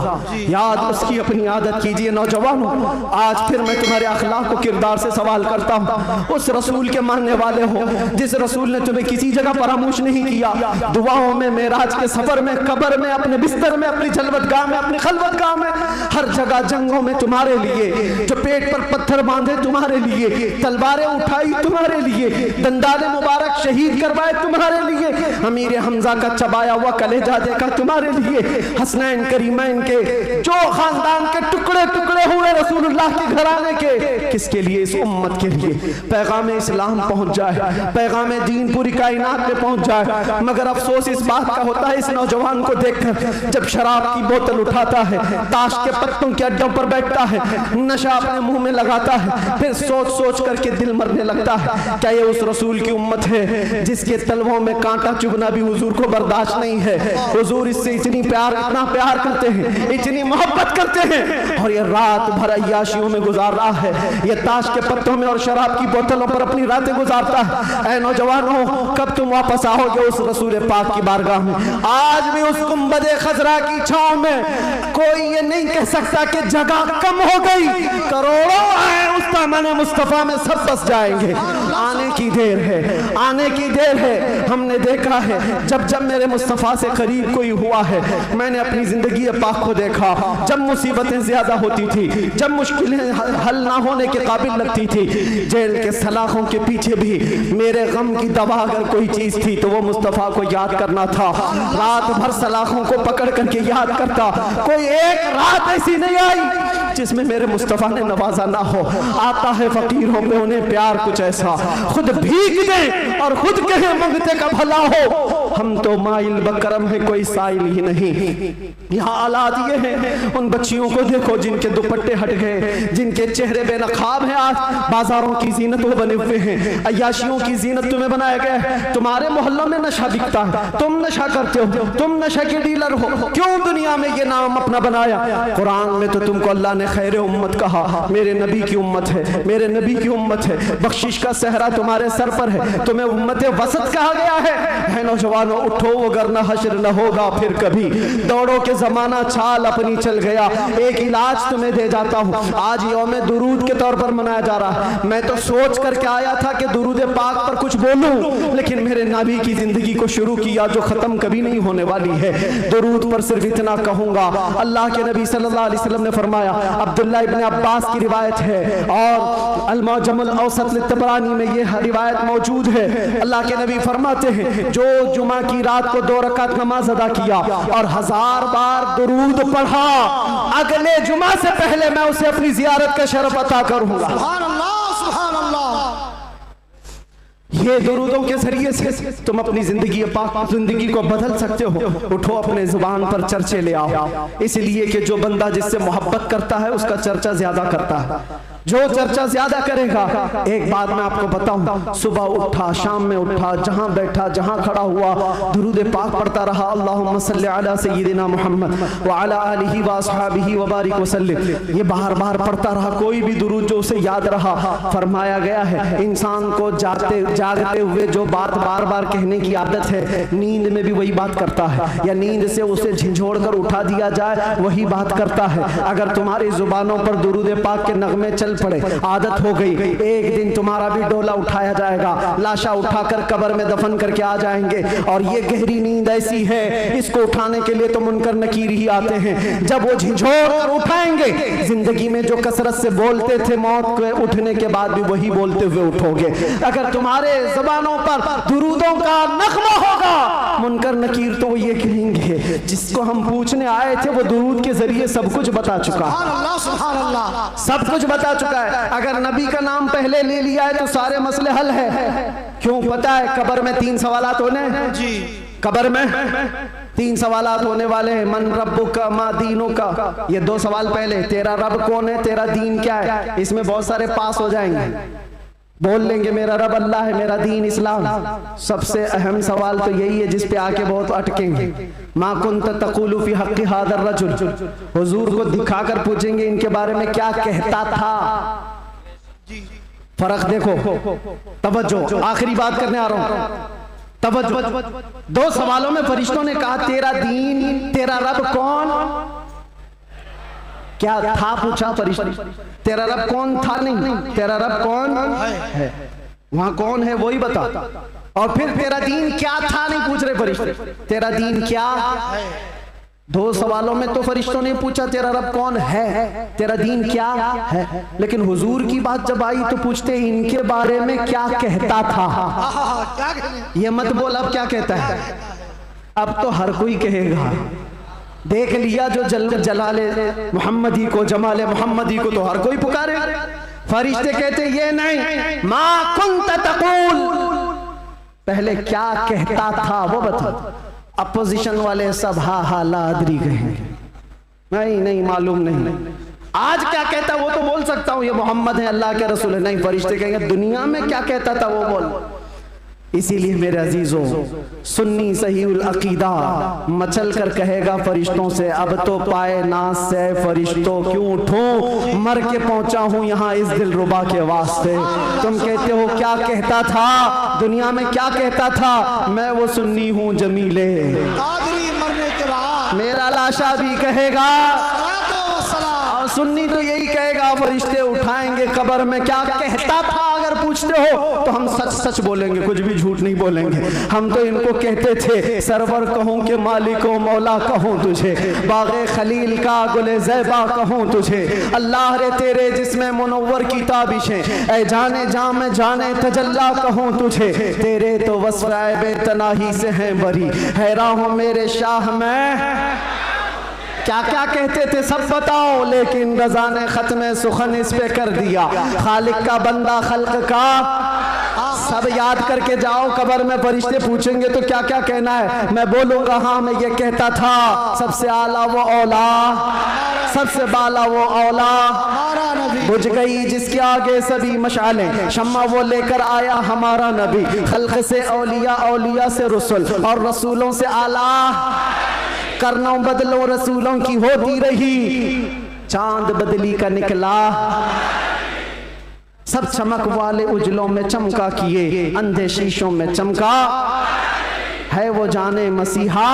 Speaker 1: याद उसकी अपनी आदत कीजिए। नौजवानों, आज फिर मैं तुम्हारे अखलाक को किरदार से सवाल करता हूँ। उस रसूल के मानने वाले हो जिस रसूल ने तुम्हें किसी जगह फरामोश नहीं किया। दुआओं में, मेराज के सफर में, कब्र में, अपने बिस्तर में, अपनी जलवतगाह में, अपनी खलवतगाह में, हर जगह जंगों में तुम्हारे लिए, जो पेट पर पत्थर बांधे तुम्हारे लिए, तलवारें उठाई तुम्हारे लिए, दंदाले मुबारक शहीद शहीद करवाए तुम्हारे लिए, अमीर हमजा का चबाया हुआ कलेजा देखा तुम्हारे लिए, हसनैन करीमैन के जो खानदान के टुकड़े टुकड़े हुए रसूलुल्लाह के घराने के, किसके लिए? इस उम्मत के लिए पैगाम इस्लाम पहुंच जाए, पैगाम दीन पूरी कायनात में पहुंच जाए। मगर अफसोस इस बात का होता है, इस नौजवान को देखकर जब शराब की बोतल उठाता है, ताश के पत्तों के अड्डों पर बैठता है, नशा अपने मुंह में लगाता है, फिर सोच सोच करके दिल मरने लगता है। क्या ये उस रसूल की उम्मत है जिसके तलवों में कांटा चुभना भी हुजूर को बर्दाश्त नहीं है? हुजूर इससे इतनी प्यार, इतना प्यार करते हैं, इतनी मोहब्बत करते हैं, और ये रात भर अय्याशियों में गुजार रहा है, ये ताश के पत्तों में और शराब की बोतलों पर अपनी रातें गुजारता है। ऐ नौजवानों, कब तुम वापस आओगे उस रसूल पाक की बारगाह में? आज भी उस गुंबदे खजरा की छांव में कोई ये नहीं कह सकता कि जगह कम हो गई, करोड़ों आए उस दामन मुस्तफा में सब बस जाएंगे। आने की देर है, आने की देर है। हमने देखा है जब जब मेरे मुस्तफा से करीब कोई हुआ है, मैंने अपनी जिंदगी पाक को देखा, जब मुसीबतें ज्यादा होती थी, जब मुश्किलें हल ना होने के काबिल लगती थी, जेल के सलाखों के पीछे भी मेरे गम की दवा अगर कोई चीज थी तो वो मुस्तफा को याद करना था। रात भर सलाखों को पकड़ करके याद करता, कोई एक रात ऐसी नहीं आई जिसमें मेरे मुस्तफा ने नवाजा ना हो। आता है फकीरों पे उन्हें प्यार कुछ ऐसा, खुद भीग दे और खुद कहे मंगते का भला हो। हम तो माइल बकरम है, कोई साइल ही नहीं। यहाँ हालात ये हैं, उन बच्चियों को देखो जिनके दुपट्टे हट गए, जिनके चेहरे बेनकाब हैं, आज बाजारों की जीनत वो बने हुए हैं, अय्याशियों की जीनत तुम्हें बनाया गया है। तुम्हारे मोहल्लों में नशा बिकता है, तुम नशा करते हो, तुम नशा के डीलर हो। क्यों दुनिया में ये नाम अपना बनाया? कुरान में तो तुमको अल्लाह ने खैर उम्मत कहा, मेरे नबी की उम्मत है, मेरे नबी की उम्मत है, बख्शिश का सहरा तुम्हारे सर पर है, तुम्हें उम्मत वसत कहा गया है। नौजवानों उठो, वो वरना हश्र न होगा फिर कभी, दौड़ो के जमाना चाल अपनी चल गया। एक इलाज तुम्हें दे जाता हूँ, आज यौम दुरूद के तौर पर मनाया जा रहा है। मैं तो सोच करके आया था कि दुरूद पाक पर कुछ बोलूं, लेकिन मेरे नबी की जिंदगी को शुरू किया जो खत्म कभी नहीं होने वाली है। दुरूद पर सिर्फ इतना कहूंगा, अल्लाह के नबी सल्लल्लाहु अलैहि वसल्लम ने फरमाया, अब्दुल्ला इब्न अब्बास की रिवायत है और अल-मुअज्जमुल औसत लित-तबरानी में ये रिवायत मौजूद है। अल्लाह के नबी फरमाते हैं, जो जुमा की रात को 2 रकात नमाज अदा किया और 1000 बार दुरूद पढ़ा, अगले जुमा से पहले मैं उसे अपनी जियारत का शरफ अता करूंगा।
Speaker 3: सुभान अल्लाह, सुभान अल्लाह।
Speaker 1: ये दुरूदों के जरिए से तुम अपनी जिंदगी को बदल सकते हो। उठो, अपने जुबान पर चर्चे ले आओ, इसलिए कि जो बंदा जिससे मोहब्बत करता है उसका चर्चा ज्यादा करता है। जो चर्चा ज्यादा करेगा, एक बात मैं आपको बताऊं, सुबह उठा, शाम में उठा, जहां बैठा, जहां खड़ा हुआ, दुरूद पाक पढ़ता रहा, अल्लाहुम्मा सल्ली अला सय्यिदिना मुहम्मद व अला आलिहि व अस्हाबिहि व बारिक वसल्लिम। ये बार बार पढ़ता रहा, कोई भी दुरूद जो उसे याद रहा। फरमाया गया है, इंसान को जागते हुए जो बात बार बार कहने की आदत है, नींद में भी वही बात करता है, या नींद से उसे झिझोड़ कर उठा दिया जाए वही बात करता है। अगर तुम्हारी जुबानों पर दुरूद पाक के नगमे चल पड़े, आदत हो गई, एक दिन तुम्हारा भी डोला उठाया जाएगा, लाशा उठाकर कब्र में दफन करके आ जाएंगे। और ये गहरी नींद ऐसी है, इसको उठाने के लिए तो मुनकर नकीर ही आते हैं। जब वो झिझोड़ कर उठाएंगे, जिंदगी में जो कसरत से बोलते थे, मौत के उठने के बाद भी वही बोलते हुए उठोगे। अगर तुम्हारे ज़बानों पर दुरूदों का नगमा होगा, मुनकर नकीर तो वो ये कहेंगे, जिसको हम पूछने आए थे वो दुरूद के जरिए सब कुछ बता चुका,
Speaker 3: सुभान अल्लाह,
Speaker 1: सब कुछ बता चुका है। अगर नबी का नाम पहले ले लिया है तो सारे मसले हल है। क्यों? पता है कब्र में 3 सवालात होने जी, कब्र में 3 सवालात होने वाले हैं। मन रब्बुका मा दीनुका, ये 2 सवाल पहले, तेरा रब कौन है, तेरा दीन क्या है। इसमें बहुत सारे पास हो जाएंगे, बोल लेंगे मेरा रब अल्लाह है, मेरा दीन इस्लाम। सबसे अहम सवाल तो यही है जिस पे आके बहुत अटकेंगे, मा कुंत तक़ूलु फी हक़्क़ि हाज़ा रजुल। हुजूर को दिखाकर पूछेंगे इनके बारे में क्या कहता था। फर्क देखो, तवज्जो, आखिरी बात करने आ रहा हूं, तवज्जो। 2 सवालों में फरिश्तों ने कहा, तेरा दीन, तेरा रब कौन, क्या था पूछा फरिश्ते, तेरा रब कौन था नहीं, तेरा रब कौन है, वहां कौन है वही बता। और फिर तेरा दीन क्या था नहीं पूछ रहे फरिश्ते, तेरा दीन क्या है। 2 सवालों में तो फरिश्तों ने पूछा तेरा रब कौन है, तेरा दीन क्या है, लेकिन हुजूर की बात जब आई तो पूछते इनके बारे में क्या कहता था।
Speaker 3: क्या कहने?
Speaker 1: ये मत बोल अब क्या कहता है, अब तो हर कोई कहेगा। देख लिया जो जलाले मोहम्मदी को, जमाले मोहम्मदी को तो हर कोई पुकारे। फरिश्ते कहते ये नहीं, मा कुंत तक़ूल, पहले क्या कहता था वो बता। अपोजिशन वाले सब हा ला अदरी कहेंगे, नहीं मालूम नहीं। आज क्या कहता वो तो बोल सकता हूं, ये मोहम्मद है, अल्लाह के रसूल है। नहीं, फरिश्ते कहेंगे दुनिया में क्या कहता था वो बोल। इसीलिए मेरे अजीजों, सुन्नी सहीउल अकीदा मचल कर कहेगा फरिश्तों से, अब तो पाए नाज से फरिश्तों क्यों उठूं, मर के पहुंचा हूं यहाँ इस दिलरुबा के वास्ते। तुम कहते हो क्या कहता था, दुनिया में क्या कहता था, मैं वो सुन्नी हूं जमीले,
Speaker 3: कादरी मरने के बाद
Speaker 1: मेरा लाशा भी कहेगा,
Speaker 3: सलाम।
Speaker 1: और सुन्नी तो यही कहेगा, फरिश्ते उठाएंगे कब्र में क्या कहता था। अगर पूछते हो तो हम सच सच बोलेंगे, कुछ भी झूठ नहीं बोलेंगे। हम तो इनको कहते थे सरवर कहूं कि मालिको मौला कहूं तुझे, बागे खलील का गुले ज़ैबा कहूं तुझे, अल्लाह रे तेरे जिसमें मुनव्वर की ताबिशें, ऐ जाने जाम जाने तजल्ला कहूं तुझे, तेरे तो वस्फ़ ऐबे तनाही से हैं बरी, हैरान हूं मेरे शाह में। क्या क्या कहते थे सब बताओ, लेकिन रज़ा ने खत्म सुखन इस पे कर दिया। खालिक का बंदा खल्क का सब याद करके जाओ, कब्र में फरिश्ते पूछेंगे तो क्या क्या कहना है। मैं बोलूंगा हाँ मैं ये कहता था, सबसे आला वो औला, सबसे बाला वो औला,
Speaker 3: हमारा नबी
Speaker 1: बुझ गई जिसके आगे सभी मशालें, शम्मा वो लेकर आया हमारा नबी, खल्क से औलिया, औलिया से रसूल, और रसूलों से आला। करनों बदलो रसूलों की होती रही, चांद बदली का निकला, सब चमक वाले उजलों में चमका किए, अंधे शीशों में चमका है वो जाने मसीहा।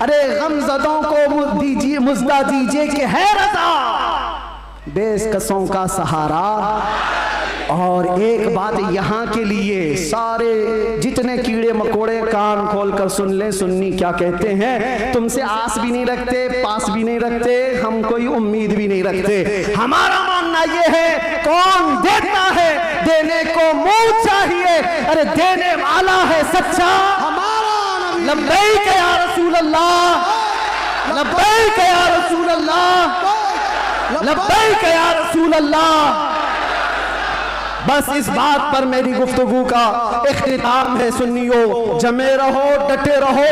Speaker 1: अरे गमज़दों को दीजिए मुज़्दा दीजिए कि है रज़ा, बेकसों का सहारा। और एक बात यहाँ के लिए, सारे जितने कीड़े मकोड़े कान खोल कर सुन ले, सुन्नी क्या कहते हैं। तुमसे आस भी नहीं रखते, पास भी नहीं रखते, हम कोई उम्मीद भी नहीं रखते। हमारा मानना ये है कौन देता है, देने को मुंह चाहिए, अरे देने वाला है सच्चा
Speaker 3: हमारा नबी।
Speaker 1: लब्बैक या रसूल अल्लाह, लब्बैक या रसूल अल्लाह, लब्बैक या रसूल अल्लाह। बस इस बात पर मेरी गुफ्तगू का इख्तिताम है। सुन्नियों, जमे रहो, डटे रहो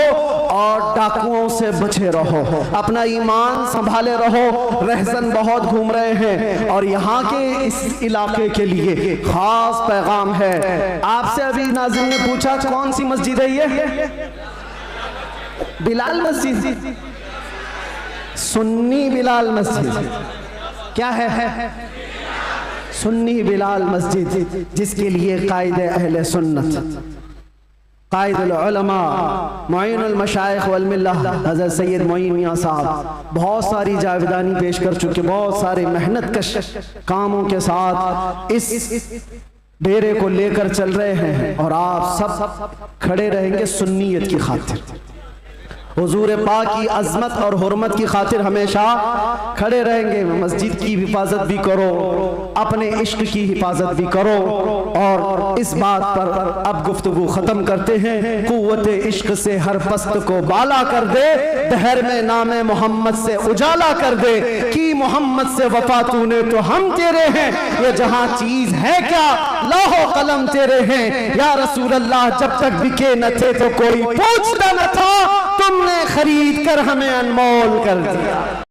Speaker 1: और डाकुओं से बचे रहो, अपना ईमान संभाले रहो। रहसन बहुत घूम रहे हैं और यहाँ के इस इलाके के लिए खास पैगाम है। आपसे अभी नाज़िम ने पूछा कौन सी मस्जिद है ये, बिलाल मस्जिद, सुन्नी बिलाल मस्जिद। क्या है? सुन्नी बिलाल मस्जिद, जिसके लिए कायदे अहले सुन्नत, कायदुल उलमा, मुईनुल मशाइख वल मिल्ला हज़रत सैयद मोइन मियां साहब बहुत सारी जावेदानी पेश कर चुके, बहुत सारे मेहनत कश कामों के साथ इस डेरे को लेकर चल रहे हैं। और आप सब खड़े रहेंगे सुन्नियत की खातिर, हुजूर पाक की अजमत और हुर्मत की खातिर हमेशा खड़े रहेंगे। मस्जिद की हिफाजत भी करो, अपने इश्क की हिफाजत भी करो। और इस बात पर अब गुफ्तगू खत्म करते हैं। कुव्वत इश्क से हर पस्त को बाला कर दे, दहर में नामे मोहम्मद से उजाला कर दे, कि मोहम्मद से वफा तूने तो हम तेरे हैं, ये जहां चीज है क्या लाहो कलम तेरे हैं। या रसूल अल्लाह, जब तक बिके न थे तो कोई पूछता न था, तुमने खरीद कर हमें अनमोल कर दिया।